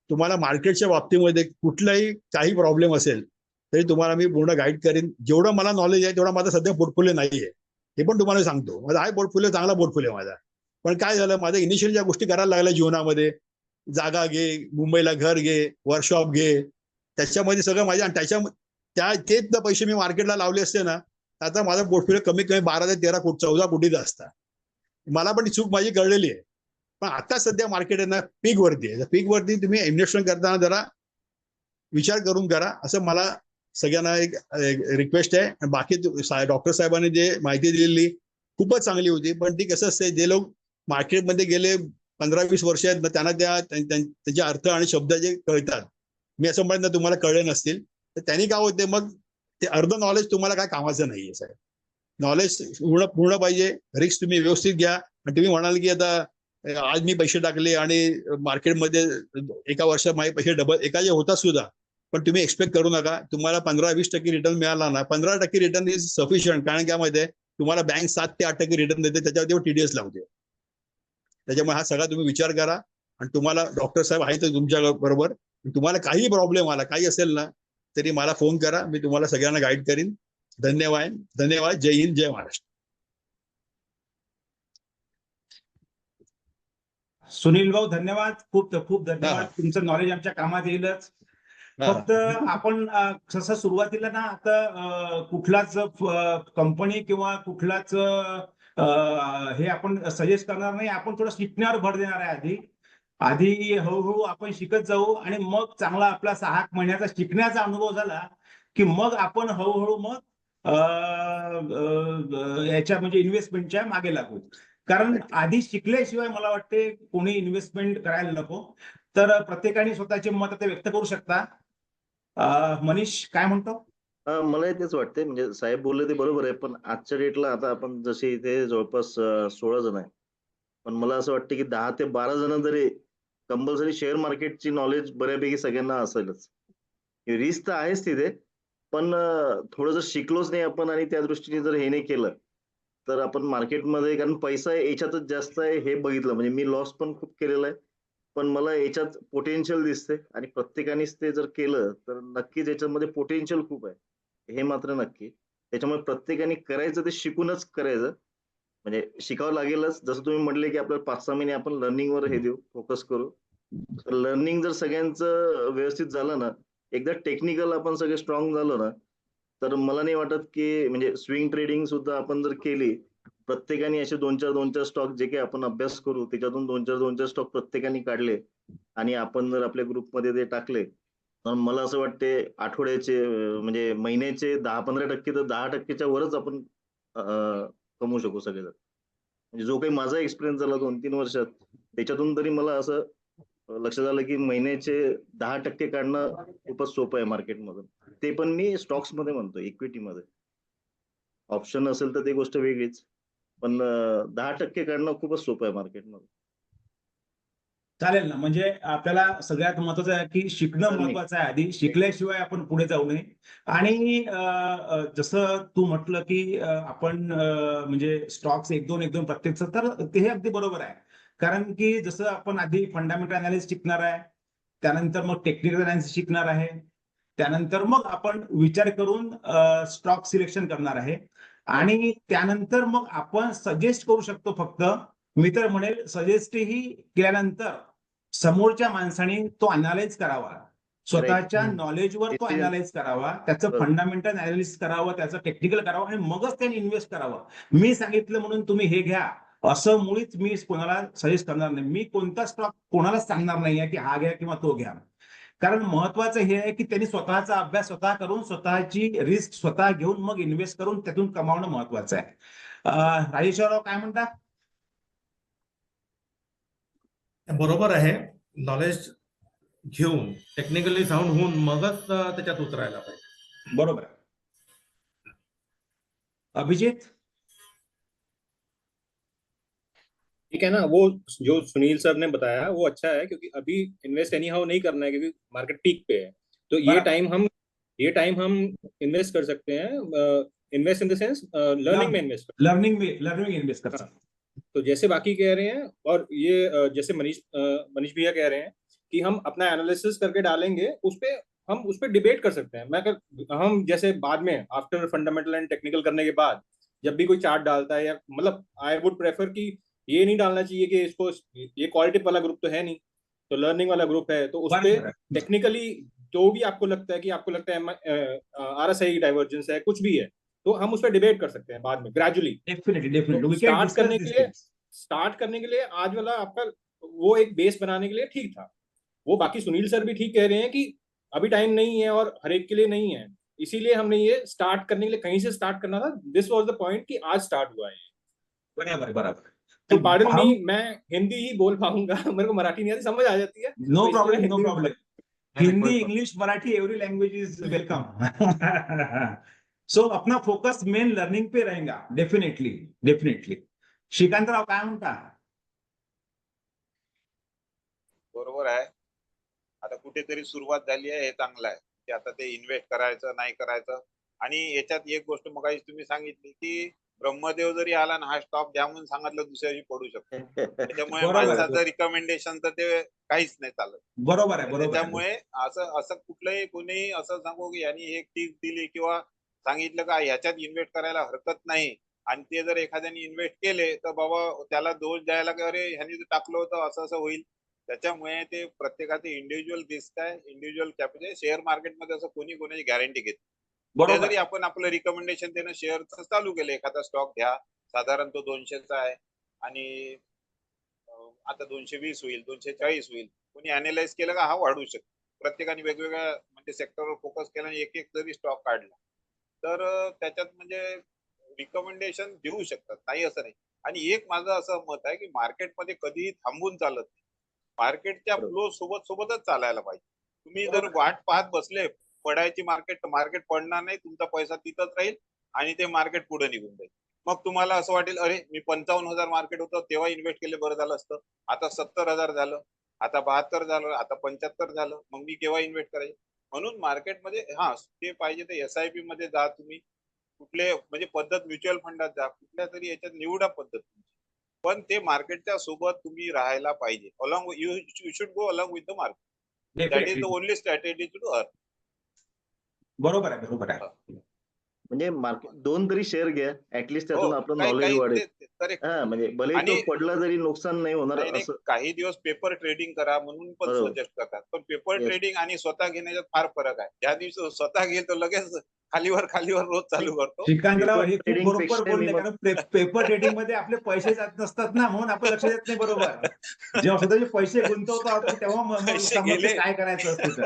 तुम्हाला मार्केटच्या बाबतीमध्ये कुठलाही काही प्रॉब्लेम असेल तरी तुम्हाला मी पूर्ण गाईड करेन. जेवढं मला नॉलेज आहे तेवढा माझा सध्या पोर्टफोलिओ नाही आहे, हे पण तुम्हाला सांगतो. माझा आहे पोर्टफोलिओ, चांगला पोर्टफोलिओ माझा. पण काय झालं, माझ्या इनिशियल ज्या गोष्टी करायला लागल्या जीवनामध्ये, जागा घे, मुंबईला घर घे, वर्कशॉप घे, त्याच्यामध्ये सगळं माझ्या, आणि तेच पैसे मी मार्केटला लावले असते ना, आता माझा पोर्टफोलिओ कमीत कमी 12 ते 13 कोटी 14 कोटीचा असता. मला पण चूक माझी कळलेली आहे. पण आता सध्या मार्केट आहे ना पीक वरती आहे. पीक वरती तुम्ही इन्व्हेस्टमेंट करताना जरा विचार करून करा, असं मला सगळ्यांना एक रिक्वेस्ट आहे. बाकी डॉक्टर साहेबांनी जे माहिती दिलेली खूपच चांगली होती, पण ती कसं असते, जे लोक मार्केटमध्ये गेले 15-20 वर्ष आहेत ना, त्यांना त्याचे अर्थ आणि शब्द जे कळतात, मी असं म्हणत तुम्हाला कळले नसतील, तर त्यांनी काय होते, मग ते अर्ध नॉलेज तुम्हाला काय कामाचं नाहीये साहेब. नॉलेज पूर्ण पाहिजे. रिस्क तुम्ही व्यवस्थित घ्या. आणि तुम्ही म्हणाल की आता आज मी पैसे टाकले आणि मार्केटमध्ये एका वर्षात माझे पैसे डबल एका होतात सुद्धा, पण तुम्ही एक्सपेक्ट करू नका. तुम्हाला 15-20% रिटर्न मिळाला ना, 15% रिटर्न इज सफिशियंट. कारण काय माहिती आहे, तुम्हाला बँक 7 ते 8% रिटर्न देते, त्याच्यावर TDS लावते. त्याच्यामुळे हा सगळा तुम्ही विचार करा. आणि तुम्हाला डॉक्टर साहेब आहेत तुमच्या बरोबर. तुम्हाला काही प्रॉब्लेम आला, काही असेल ना, तरी मला फोन करा, मी तुम्हाला सगळ्यांना गाईड करीन. धन्यवाद. जय हिंद, जय महाराष्ट्र. सुनील भाऊ धन्यवाद, खूप खूप धन्यवाद. तुमचं नॉलेज आमच्या कामात येईलच. फक्त आपण जसं सुरुवातीला ना, आता कुठलाच कंपनी किंवा कुठलाच हे आपण सजेस्ट करणार नाही. आपण थोडं शिकण्यावर भर देणार आहे. आधी हळूहळू आपण शिकत जाऊ, आणि मग चांगला आपला 6 महिन्याचा शिकण्याचा अनुभव झाला की मग आपण हळूहळू मग याच्या म्हणजे इन्व्हेस्टमेंटच्या मागे लागू. कारण आधी शिकल्याशिवाय मला वाटते कोणी इन्व्हेस्टमेंट करायला नको. तर प्रत्येकाने स्वतःचे मत आता व्यक्त करू शकता. मनीष काय म्हणतो? मला तेच वाटतंय, म्हणजे साहेब बोलले ते बरोबर आहे, पण आजच्या डेटला आता आपण जसे इथे जवळपास 16 जण आहे, पण मला असं वाटतं की 10 ते 12 जण तरी कंपल्सरी शेअर मार्केटची नॉलेज बऱ्यापैकी सगळ्यांना असेलच. रिस्क तर आहेच तिथे, पण थोडं जर शिकलोच नाही आपण आणि त्या दृष्टीने जर हे नाही केलं तर आपण मार्केटमध्ये, कारण पैसा याच्यातच जास्त आहे हे बघितलं. म्हणजे मी लॉस पण खूप केलेला आहे, पण मला याच्यात पोटेन्शियल दिसते, आणि प्रत्येकानेच ते जर केलं तर नक्कीच याच्यामध्ये पोटेन्शियल खूप आहे, हे मात्र नक्की. त्याच्यामुळे प्रत्येकाने करायचं ते शिकूनच करायचं, म्हणजे शिकावं लागेलच. जसं तुम्ही म्हटले की आपल्याला 5-6 महिने आपण लर्निंगवर हे देऊ, फोकस करू. लर्निंग जर सगळ्यांचं व्यवस्थित झालं ना, एकदा टेक्निकल आपण सगळे स्ट्रॉंग झालो ना, तर मला नाही वाटत की म्हणजे स्विंग ट्रेडिंग सुद्धा आपण जर केली, प्रत्येकाने असे 2-4 स्टॉक जे काही आपण अभ्यास करू त्याच्यातून 2-4 स्टॉक प्रत्येकाने काढले आणि आपण जर आपल्या ग्रुपमध्ये ते टाकले, तर मला असं वाटते आठवड्याचे म्हणजे महिन्याचे 10-15% तर 10%च्या वरच आपण कमवू शकू सगळेजण. म्हणजे जो काही माझा एक्सपिरियन्स झाला 2-3 वर्षात, त्याच्यातून तरी मला असं लक्षात आलं की महिन्याचे 10% काढणं खूपच सोपं आहे मार्केटमधून. ते पण मी स्टॉक्स मध्ये म्हणतो, इक्विटीमध्ये. ऑप्शन असेल तर ती गोष्ट वेगळीच, पण 10% काढणं खूपच सोपं आहे मार्केटमध्ये. चालेल ना. म्हणजे आपल्याला सगळ्यात महत्वाचं आहे की शिकणं महत्वाचं आहे. आधी शिकल्याशिवाय आपण पुढे जाऊ नये. आणि जसं तू म्हटलं की आपण म्हणजे स्टॉक्स 1-2 प्रत्येकचं, तर ते अगदी बरोबर आहे. कारण की जसं आपण आधी फंडामेंटल अनालिसिस शिकणार आहे, त्यानंतर मग टेक्निकल अनालिसिस शिकणार आहे, त्यानंतर मग आपण विचार करून स्टॉक सिलेक्शन करणार आहे. आणि त्यानंतर मग आपण सजेस्ट करू शकतो. फक्त मी तर म्हणेल सजेस्टही केल्यानंतर समोरच्या माणसाने तो अनालाइज करावा, स्वतःच्या नॉलेजवर तो Decision. अनालाइज करावा, त्याचं बरोबर. फंडामेंटल अनालिसिस करावं, त्याचं टेक्निकल करावं आणि मगच त्याने इन्व्हेस्ट करावं. मी सांगितलं म्हणून तुम्ही हे घ्या असं मुळीच मी कोणाला सजेस्ट करणार नाही. मी कोणता स्टॉक कोणालाच सांगणार नाहीये की हा घ्या किंवा तो घ्या. कारण महत्वाचं हे आहे की त्यांनी स्वतःचा अभ्यास स्वतः करून, स्वतःची रिस्क स्वतः घेऊन मग इन्व्हेस्ट करून त्यातून कमावणं महत्वाचं आहे. राजेश्वरराव काय म्हणता? बरोबर आहे. नॉलेज घेऊन टेक्निकली साऊंड होऊन मगच त्याच्यात उतरायला पाहिजे. बरोबर. अभिजित? ठीक है ना, वो जो सुनील सर ने बताया वो अच्छा है, क्योंकि अभी इन्वेस्ट एनी हाउ नहीं करना है क्योंकि मार्केट पीक पे है। तो ये टाइम हम इन्वेस्ट कर सकते हैं, invest in the sense learning में इन्वेस्ट कर। लर्निंग इन्वेस्ट कर सकते हैं। तो जैसे बाकी कह रहे हैं, और ये जैसे मनीष भैया कह रहे हैं कि हम अपना एनालिसिस करके डालेंगे, हम उस पे डिबेट कर सकते हैं। हम जैसे बाद में आफ्टर फंडामेंटल एंड टेक्निकल करने के बाद जब भी कोई चार्ट डालता है, या मतलब आई वुड प्रेफर कि ये नहीं डालना चाहिए कि इसको, ये क्वालिटी वाला ग्रुप तो है नहीं, तो लर्निंग वाला ग्रुप है, तो उस पर टेक्निकली जो भी आपको लगता है RSI डाइवर्जेंस है, कुछ भी है, तो हम उस पर डिबेट कर सकते हैं बाद में ग्रेजुअली। डेफिनेटली स्टार्ट करने के लिए आज वाला आपका वो एक बेस बनाने के लिए ठीक था। वो बाकी सुनील सर भी ठीक कह रहे हैं कि अभी टाइम नहीं है और हर एक के लिए नहीं है, इसीलिए हमने ये स्टार्ट करने के लिए कहीं से स्टार्ट करना था। दिस वाज द पॉइंट कि आज स्टार्ट हुआ है। बराबर। तो पार्डन मी, मैं हिंदी ही बोल पाऊंगा, मेरे को मराठी नहीं आती, समझ आ जाती है। नो तो इसलिए मैं problem. Hindi Hindi, English, Marathi, every language is welcome. So अपना फोकस मेन लर्निंग पे रहेगा। डेफिनेटली। श्रीकांतराव काय म्हणता? बरोबर आहे. आता कुठेतरी सुरुवात झाली आहे, हे चांगलं आहे की आता ते इन्व्हेस्ट करायचं नाही करायचं. आणि याच्यात एक गोष्ट मगाशी तुम्ही सांगितली की ब्रह्मदेव जरी आला ना हा स्टॉक घ्या म्हणून सांगितलं दुसऱ्या दिवशी पडू शकतो. त्याच्यामुळे माणसाचं रिकमेंडेशन तर ते काहीच नाही चालत. बरोबर आहे. त्याच्यामुळे असं कुठलंही कोणी असं सांगू की यांनी एक टिप दिली किंवा सांगितलं का ह्याच्यात इन्व्हेस्ट करायला हरकत नाही, आणि ते जर एखाद्याने इन्व्हेस्ट केले तर बाबा त्याला दोष द्यायला की अरे ह्यांनी टाकलं होतं असं होईल. त्याच्यामुळे ते प्रत्येकाचे इंडिव्हिज्युअल रिस्क आहे, इंडिव्हिज्युअल कॅपिटल. शेअर मार्केटमध्ये असं कोणी गॅरंटी घेत. जरी आपण आपलं रिकमेंडेशन देणं शेअरचं चालू केलं, एखादा स्टॉक घ्या, साधारण तो 200चा आहे आणि आता 220 होईल, 240 होईल. कोणी अनालाइज केलं का हा वाढू शकतो. प्रत्येकाने वेगवेगळ्या म्हणजे सेक्टरवर फोकस केला आणि एक जरी स्टॉक काढला तर त्याच्यात म्हणजे रिकमेंडेशन देऊ शकतात, नाही असं नाही. आणि एक माझं असं मत आहे की मार्केटमध्ये कधीही थांबून चालत नाही. मार्केटच्या फ्लो सोबतच चालायला पाहिजे. तुम्ही जर वाट पाहत बसले पडायची, मार्केट पडणार नाही, तुमचा पैसा तिथंच राहील आणि ते मार्केट पुढे निघून जाईल. मग तुम्हाला असं वाटेल अरे मी 55,000 मार्केट होतं तेव्हा इन्व्हेस्ट केले बरं झालं असतं, आता 70,000 झालं, आता 72 झालं, आता 75 झालं, मग मी केव्हा इन्व्हेस्ट करायचे. म्हणून मार्केटमध्ये ते पाहिजे तर SIP मध्ये जा तुम्ही, कुठले म्हणजे पद्धत म्युच्युअल फंडात जा, कुठल्या तरी याच्यात निवडा पद्धत तुमची, पण ते मार्केटच्या सोबत तुम्ही राहायला पाहिजे. Along you should go along with the market. That is the only strategy to earn. बरोबर आहे. म्हणजे मार्केट 2 तरी शेअर घ्या, ऍटलीस्ट त्यातून आपलं नॉलेज वाढेल. म्हणजे भले तो पडला तरी नुकसान नाही होणार असं. काही दिवस पेपर ट्रेडिंग करा म्हणून पण सजेस्ट करतात, पण पेपर ट्रेडिंग आणि स्वतः घेण्याच्यात फार फरक आहे. ज्या दिवशी स्वतः घेईल तो लगेच खालीवर रोज चालू करतो. श्रीकांतराव हे खूप बरोबर बोलले, कारण पेपर ट्रेडिंग मध्ये आपले पैसे जात नसतात ना, म्हणून आपलं लक्ष देत नाही. बरोबर. जेव्हा स्वतःचे पैसे गुंतवतो आपण तेव्हा काय करायचं असतं.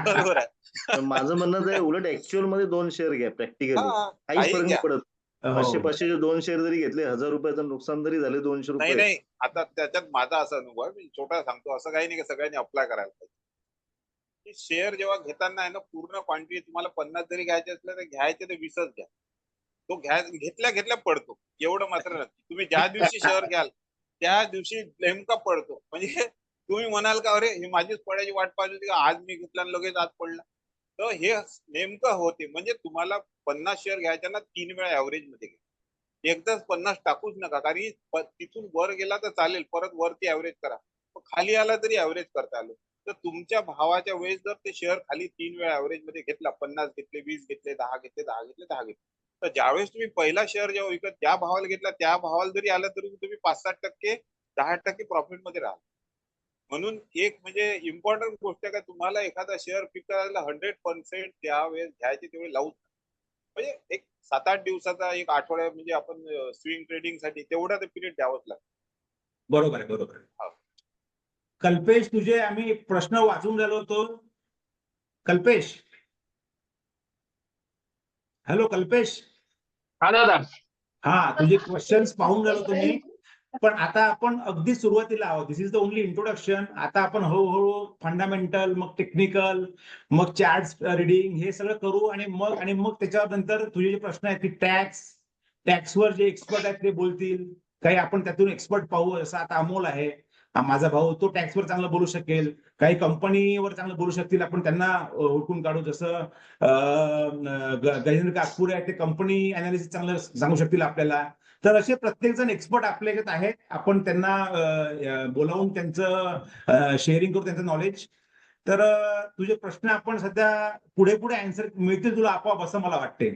बरोबर आहे. माझं म्हणणं आहे उलट ऍक्च्युअल मध्ये 2 शेअर घ्या प्रॅक्टिकली, काहीच फरक नाही पडत. 500 2 शेअर जरी घेतले, 1000 रुपयाचं नुकसान जरी झाले, 200 रुपये. नाही, आता त्याच्यात माझा असा अनुभव आहे, मी छोटा सांगतो. असं काही नाही की सगळ्यांनी अप्लाय करायला पाहिजे. शेअर जेव्हा घेताना आहे ना, पूर्ण क्वांटिटी तुम्हाला 50 जरी घ्यायचे असले तर घ्यायचे तर 20च घ्या. तो घेतल्या पडतो, एवढं मात्र नक्की. तुम्ही ज्या दिवशी शेअर घ्याल त्या दिवशी नेमका पडतो. म्हणजे तुम्ही म्हणाल का अरे ही माझीच पडायची वाट पाहिजे होती का, आज मी घेतला लगेच आज पडला. तर हे नेमकं होते. म्हणजे तुम्हाला 50 शेअर घ्यायच्या ना 3 वेळा ऍव्हरेज मध्ये घ्या, एकदाच 50 टाकूच नका. कारण तिथून वर गेला तर चालेल, परत वरती ऍव्हरेज करा, खाली आला तरी ऍव्हरेज करता आलं. तर तुमच्या भावाच्या वेळेस जर ते शेअर खाली 3 वेळा ऍव्हरेज मध्ये घेतला, 50 घेतले, 20 घेतले, 10 घेतले, 10 घेतले, 10 घेतले, तर ज्यावेळेस तुम्ही पहिला शेअर जेव्हा विकत ज्या भावाला घेतला त्या भावाला जरी आला तरी तुम्ही 5-7%, 10% प्रॉफिट मध्ये राहा. म्हणून एक म्हणजे इम्पॉर्टंट गोष्ट आहे का तुम्हाला एखादा शेअर पिक करायला 100% त्यावेळेस घ्यायचे तेवढे लावूच. म्हणजे एक 7-8 दिवसाचा एक आठवड्या म्हणजे आपण स्विंग ट्रेडिंग साठी तेवढा ते पिरियड द्यावाच लागतो. बरोबर आहे, बरोबर आहे. कल्पेश, तुझे आम्ही प्रश्न वाचून झालो होतो. कल्पेश, हॅलो कल्पेश. हा दादा. हा, तुझे क्वेश्चन्स पाहून झालो तुम्ही. पण आता आपण अगदी सुरुवातीला आहोत. दिस इज द ओनली इंट्रोडक्शन. आता आपण हळूहळू फंडामेंटल, मग टेक्निकल, मग चार्ट्स रिडिंग हे सगळं करू आणि मग त्याच्यावर नंतर तुझे जे प्रश्न आहेत की टॅक्सवर जे एक्सपर्ट आहेत ते बोलतील. काही आपण त्यातून एक्सपर्ट पाहू. जसं आता अमोल आहे माझा भाऊ, तो टॅक्सवर चांगलं बोलू शकेल. काही कंपनीवर चांगलं बोलू शकतील, आपण त्यांना हुडकून काढू. जसं गजेंद्र काकपूर आहे, ते कंपनी अनालिसिस चांगलं सांगू शकतील आपल्याला. तर असे प्रत्येक जण एक्सपर्ट आपल्या याच्यात आहेत. आपण त्यांना बोलावून त्यांचं शेअरिंग करू, त्यांचं नॉलेज. तर तुझे प्रश्न आपण सध्या पुढे पुढे आन्सर मिळतील तुला आपोआप, असं मला वाटते.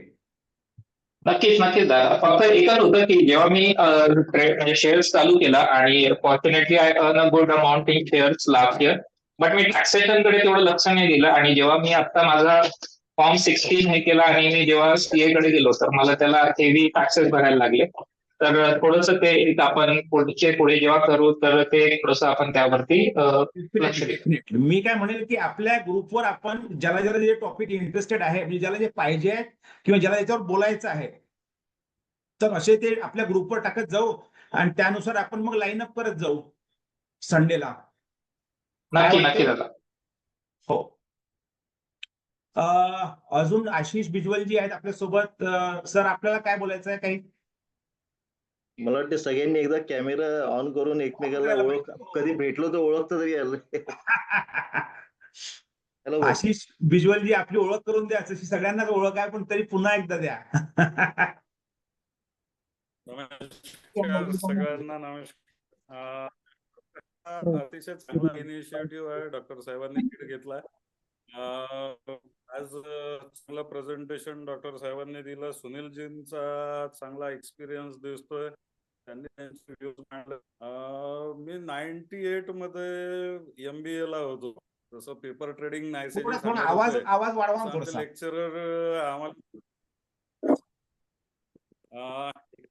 नक्कीच नक्कीच दादा. फक्त एकच होतं की जेव्हा मी म्हणजे शेअर्स चालू केला आणि fortunately I earn a good amount in shares last year, but me taxation कडे तेवढं लक्ष नाही दिलं. आणि जेव्हा मी आता माझा फॉर्म 16 हे केला आणि मी जेव्हा सीए कडे गेलो तर मला त्याला हेवी टॅक्सेस भरायला लागले. तर थोडंसं ते एक आपण पुढे जेव्हा करू तर ते थोडंसं आपण त्यावरती लक्ष देऊ. मी काय म्हणेल की आपल्या ग्रुपवर आपण ज्याला ज्याला जे टॉपिक इंटरेस्टेड आहे, म्हणजे ज्याला जे पाहिजे आहे किंवा ज्याला याच्यावर बोलायचं आहे, तर असे ते आपल्या ग्रुपवर टाकत जाऊ आणि त्यानुसार आपण मग लाईन अप करत जाऊ संडेला. नक्की नक्की दादा. हो. अजून आशिष बिजवल जी आहेत आपल्यासोबत. सर, आपल्याला काय बोलायचं आहे? काही मला वाटतं सगळ्यांनी एकदा कॅमेरा ऑन करून एकमेकाला कधी भेटलो तर ओळखतं तरी आलं. हॅलो आशिष बिजवल जी, आपली ओळख करून द्या. तशी सगळ्यांनाच ओळख आहे, पण तरी पुन्हा एकदा द्या. नमस्कार सगळ्यांना. नमस्कार. अतिशय चांगला इनिशिएटिव्ह आहे, डॉक्टर साहेबांनी लीड घेतला. आज चांगलं प्रेझेंटेशन डॉक्टर साहेबांनी दिलं. सुनीलजींचा चांगला एक्सपिरियन्स दिसतोय, त्यांनी त्यांचे व्ह्यूज मांडले. मी 98 मध्ये MBA ला होतो. जसं पेपर ट्रेडिंग आवाज वाढवा थोडासा. लेक्चरर आम्हाला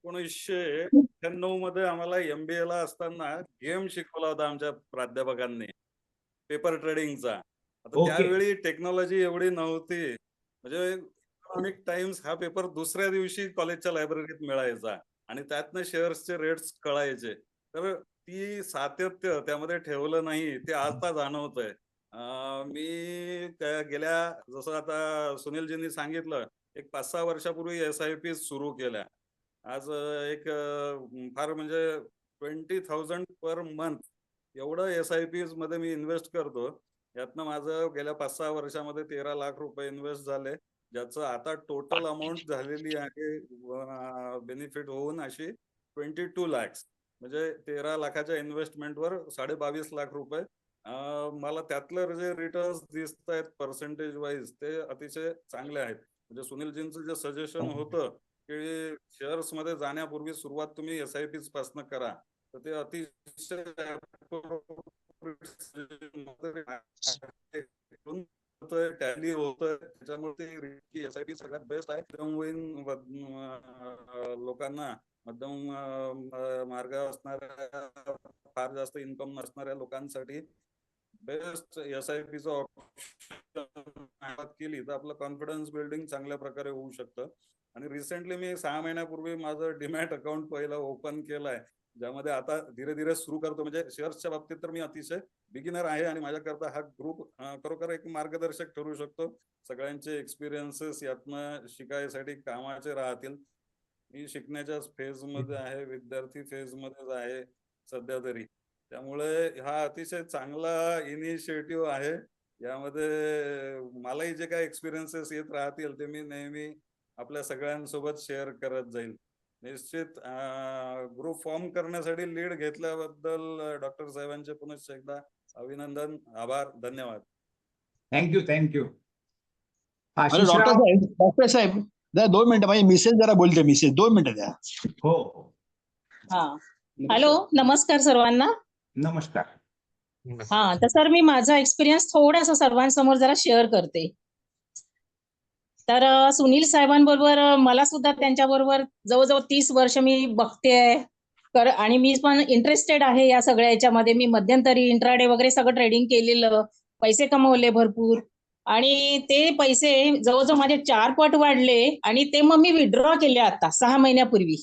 1998 मध्ये आम्हाला MBA ला असताना गेम शिकवला होता आमच्या प्राध्यापकांनी पेपर ट्रेडिंगचा. आता त्यावेळी टेक्नॉलॉजी एवढी नव्हती, म्हणजे इकॉनॉमिक टाइम्स हा पेपर दुसऱ्या दिवशी कॉलेजच्या लायब्ररीत मिळायचा आणि त्यातनं शेअर्सचे रेट्स कळायचे. तर ती सातत्य त्यामध्ये ठेवलं नाही, ते आता जाणवतंय. मी गेल्या, जसं आता सुनीलजींनी सांगितलं, एक 5-6 वर्षापूर्वी SIP सुरू केल्या. आज एक फार म्हणजे 20,000 पर मंथ एवढं SIPs मध्ये मी इन्व्हेस्ट करतो. यातनं माझं गेल्या 5-6 वर्षामध्ये 13 लाख रुपये इन्व्हेस्ट झाले, ज्याचं आता टोटल अमाऊंट झालेली आहे बेनिफिट होऊन अशी 22 lakhs. म्हणजे 13 लाखाच्या इन्व्हेस्टमेंटवर 22.5 लाख रुपये. मला त्यातलं जे रिटर्न्स दिसत आहेत पर्सेंटेज वाईज ते अतिशय चांगले आहेत. म्हणजे सुनीलजींचं जे सजेशन होतं की शेअर्स मध्ये जाण्यापूर्वी सुरुवात तुम्ही SIPs पासून करा, तर ते अतिशय टॅली होतंय. त्याच्यामुळे SIP सगळ्यात बेस्ट आहे. लोकांना मध्यम मार्ग असणाऱ्या, फार जास्त इन्कम नसणाऱ्या लोकांसाठी बेस्ट SIPचं ऑप्शन केली तर आपलं कॉन्फिडन्स बिल्डिंग चांगल्या प्रकारे होऊ शकतं. आणि रिसेंटली मी 6 महिन्यापूर्वी माझं डीमॅट अकाउंट पहिलं ओपन केलंय, ज्यामध्ये आता धीरे धीरे सुरू करतो. म्हणजे शेअर्सच्या बाबतीत तर मी अतिशय बिगिनर आहे आणि माझ्याकरता हा ग्रुप खरोखर एक मार्गदर्शक ठरू शकतो. सगळ्यांचे एक्सपिरियन्सेस यातनं शिकायसाठी कामाचे राहतील. मी शिकण्याच्याच फेज मध्ये आहे, विद्यार्थी फेज मध्येच आहे सध्या तरी. त्यामुळे हा अतिशय चांगला इनिशिएटिव्ह आहे. यामध्ये मलाही जे काही एक्सपिरियन्सेस येत राहतील ते मी नेहमी आपल्या सगळ्यांसोबत शेअर करत जाईल. निश्चित ग्रुप फॉर्म करण्यासाठी लीड घेतल्याबद्दल डॉक्टर साहेबांचे पुनश्च एकदा अभिनंदन, आभार, धन्यवाद. थँक्यू. डॉक्टर साहेब जरा 2 मिनिटं माझी मिसेस जरा बोलते, मिसेस 2 मिनिटं द्या. हो. हा. हॅलो, नमस्कार सर्वांना. नमस्कार. हा, तर सर मी माझा एक्सपिरियन्स थोडासा सर्वांसमोर जरा शेअर करते. तर सुनील साहेबांबरोबर मला सुद्धा त्यांच्याबरोबर जवळजवळ 30 वर्ष मी बघतेय आणि मी पण इंटरेस्टेड आहे या सगळ्या याच्यामध्ये. मी मध्यंतरी इंट्राडे वगैरे सगळं ट्रेडिंग केलेलं, पैसे कमवले भरपूर आणि ते पैसे जवळजवळ माझे 4 पट वाढले आणि ते मग मी विड्रॉ केले आता 6 महिन्यापूर्वी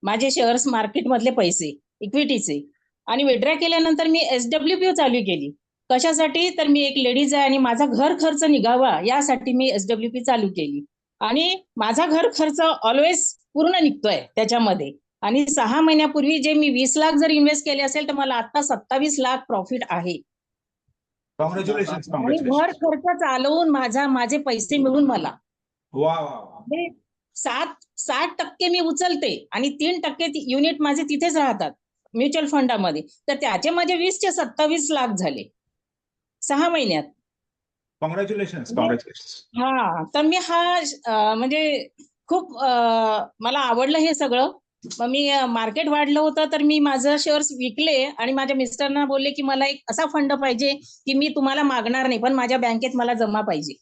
माझे शेअर्स मार्केटमधले पैसे इक्विटीचे. आणि विड्रॉ केल्यानंतर मी SWP चालू केली. कशासाठी? तर मी एक लेडीज आहे आणि माझा घर खर्च निघावा यासाठी मी SWP चालू केली आणि माझा घर खर्च ऑलवेज पूर्ण निघतोय त्याच्यामध्ये. आणि 6 महिन्यापूर्वी जे मी 20 लाख जर इन्व्हेस्ट केले असेल तर मला आता 27 लाख प्रॉफिट आहे. कॉंग्रॅच्युलेशन. आणि घर खर्च चालवून माझे पैसे मिळून मला वा वा वा. 60% मी उचलते आणि 3% युनिट माझे तिथेच राहतात म्युच्युअल फंडामध्ये. तर त्याचे माझे 20 चे 27 लाख झाले 6 महिन्यात. कॉंग्रॅच्युलेशन. हा, तर मी म्हणजे खूप मला आवडलं हे सगळं. मग मी मार्केट वाढलं होतं तर मी माझं शेअर्स विकले आणि माझ्या मिस्टरना बोलले की मला एक असा फंड पाहिजे की मी तुम्हाला मागणार नाही पण माझ्या बँकेत मला जमा पाहिजे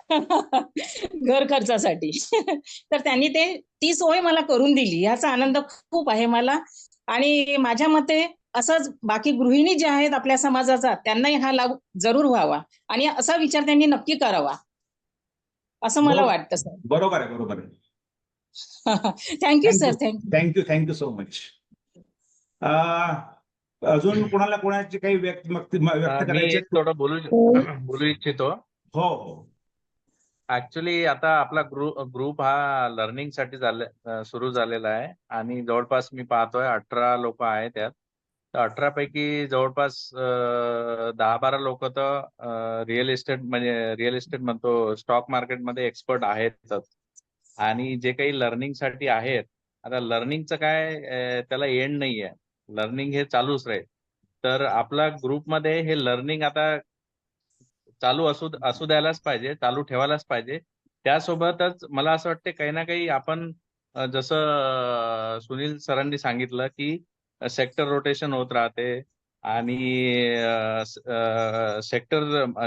घर खर्चासाठी. तर त्यांनी ती सोय मला करून दिली. याचा आनंद खूप आहे मला. आणि माझ्या मते असंच बाकी गृहिणी ज्या आहेत आपल्या समाजाचा त्यांनाही हा लाभ जरूर व्हावा आणि असा विचार त्यांनी नक्की करावा असं मला वाटतं सर. बरोबर आहे, बरोबर आहे. Thank you sir. Thank you so much. अजून कोणाची काही व्यक्त करायची? मी थोडं बोलू इच्छितो. हो हो. ऍक्च्युली आता आपला ग्रुप हा लर्निंग साठी सुरू झालेला आहे आणि जवळपास मी पाहतोय 18 लोक आहेत त्यात. तर 18 पैकी जवळपास 10-12 लोक तर रिअल इस्टेट म्हणतो स्टॉक मार्केटमध्ये एक्सपर्ट आहेतच. आणि जे काही लर्निंग साठी आहेत, आता लर्निंगचं काय त्याला एंड नाही आहे. लर्निंग हे चालूच राहील. तर आपला ग्रुपमध्ये हे लर्निंग आता चालू असू द्यायलाच पाहिजे, चालू ठेवायलाच पाहिजे. त्यासोबतच मला असं वाटतं काही ना काही आपण जसं सुनील सरांनी सांगितलं की सेक्टर रोटेशन होत राहते आणि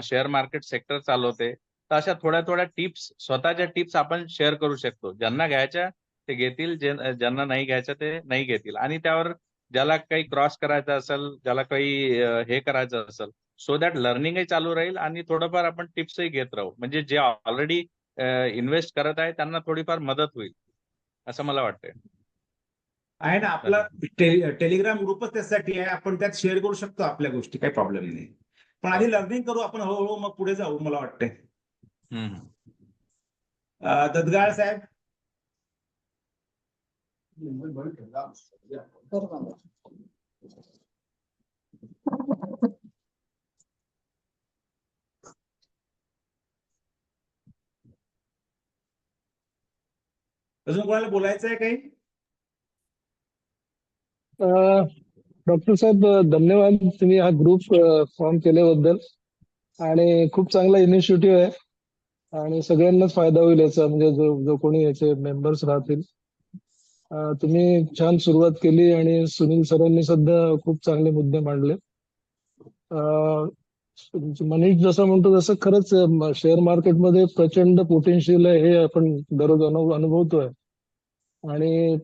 शेअर मार्केट सेक्टर चालवते. तर अशा थोड्या थोड्या टिप्स, स्वतःच्या टिप्स आपण शेअर करू शकतो. ज्यांना घ्यायच्या ते घेतील, ज्यांना नाही घ्यायचं ते नाही घेतील. आणि त्यावर ज्याला काही क्रॉस करायचं असेल, ज्याला काही हे करायचं असेल, सो दॅट लर्निंगही चालू राहील आणि थोडंफार आपण टिप्सही घेत राहू. म्हणजे जे ऑलरेडी इन्व्हेस्ट करत आहे त्यांना थोडीफार मदत होईल असं मला वाटतंय. आहे ना, आपला टेलिग्राम ग्रुपच त्यासाठी आहे. आपण त्यात शेअर करू शकतो आपल्या गोष्टी, काही प्रॉब्लेम नाही. पण आधी लर्निंग करू आपण हळूहळू, मग पुढे जाऊ मला वाटतंय. ददगाळ साहेब. अजून कोणाला बोलायचं आहे काही? डॉक्टर साहेब धन्यवाद, तुम्ही हा ग्रुप फॉर्म केल्याबद्दल. आणि खूप चांगला इनिशिएटिव्ह आहे आणि सगळ्यांनाच फायदा होईल याचा. म्हणजे जो कोणी याचे मेंबर्स राहतील. तुम्ही छान सुरुवात केली आणि सुनील सरांनी सुद्धा खूप चांगले मुद्दे मांडले. मनीष जसं म्हणतो तसं खरंच शेअर मार्केटमध्ये प्रचंड पोटेन्शियल आहे हे आपण दररोज अनुभवतोय. आणि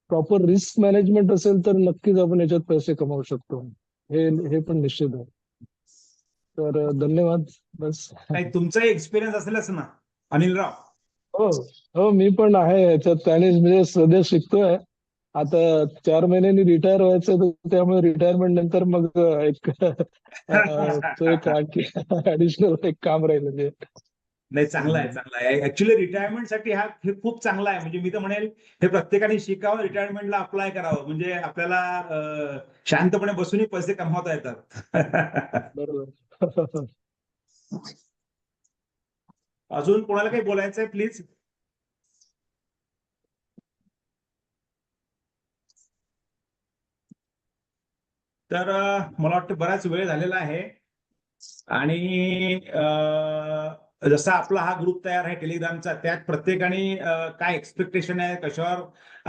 प्रॉपर रिस्क मॅनेजमेंट असेल तर नक्कीच आपण याच्यात पैसे कमावू शकतो. हे पण निश्चित आहे. तर धन्यवाद. बस. तुमचा एक्सपिरियन्स असेलच ना अनिलराव? हो, मी पण आहे याच्यात. त्याने म्हणजे सध्या शिकतोय. आता 4 महिन्यांनी रिटायर व्हायचं, तर त्यामुळे रिटायरमेंट नंतर मग एक ऍडिशनल एक काम राहील. म्हणजे नाही, चांगला आहे, चांगला आहे. ऍक्च्युली रिटायरमेंटसाठी हे खूप चांगला आहे. म्हणजे मी तर म्हणेल हे प्रत्येकाने शिकावं, रिटायरमेंटला अप्लाय करावं. म्हणजे आपल्याला शांतपणे बसूनही पैसे कमवता येतात. बरोबर. अजून कोणाला काही बोलायचं आहे प्लीज? तर मला वाटतं बराच वेळ झालेला आहे आणि जसा आपला हा ग्रुप तयार आहे टेलिग्रामचा, त्यात प्रत्येकाने काय एक्सपेक्टेशन आहे, कशावर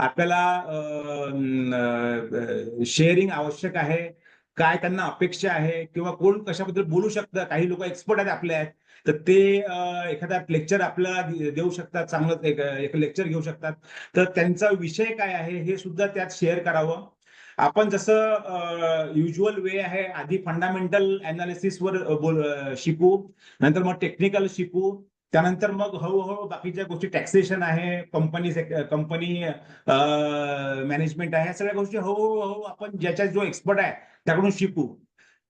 आपल्याला शेअरिंग आवश्यक आहे, काय त्यांना अपेक्षा आहे, किंवा कोण कशाबद्दल बोलू शकतं. काही लोक एक्सपर्ट आहेत आपले आहेत, तर ते एखादा लेक्चर आपल्याला देऊ शकतात, चांगलं एक लेक्चर घेऊ शकतात. तर त्यांचा विषय काय आहे हे सुद्धा त्यात शेअर करावं. आपण जसं युज्युअल वे आहे, आधी फंडामेंटल अनालिसिसवर शिकू, नंतर मग टेक्निकल शिकू, त्यानंतर मग हळूहळू बाकीच्या गोष्टी, टॅक्सेशन आहे, कंपनी मॅनेजमेंट आहे, या सगळ्या गोष्टी हळूहळू आपण ज्याच्यात जो एक्सपर्ट आहे त्याकडून शिकू.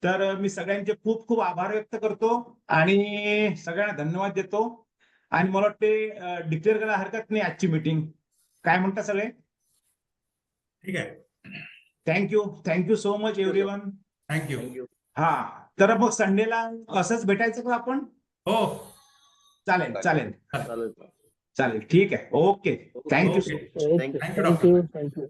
तर मी सगळ्यांचे खूप खूप आभार व्यक्त करतो आणि सगळ्यांना धन्यवाद देतो. आणि मला वाटते डिक्लेअर करायला हरकत नाही आजची मीटिंग. काय म्हणता सगळे? ठीक आहे. Thank you so much everyone. Thank you. हा, तर मग संडेला असंच भेटायचं का आपण? हो, चालेल चालेल चालेल. चालेल, ठीक आहे. Okay, thank you so much. Thank you doctor. Thank you.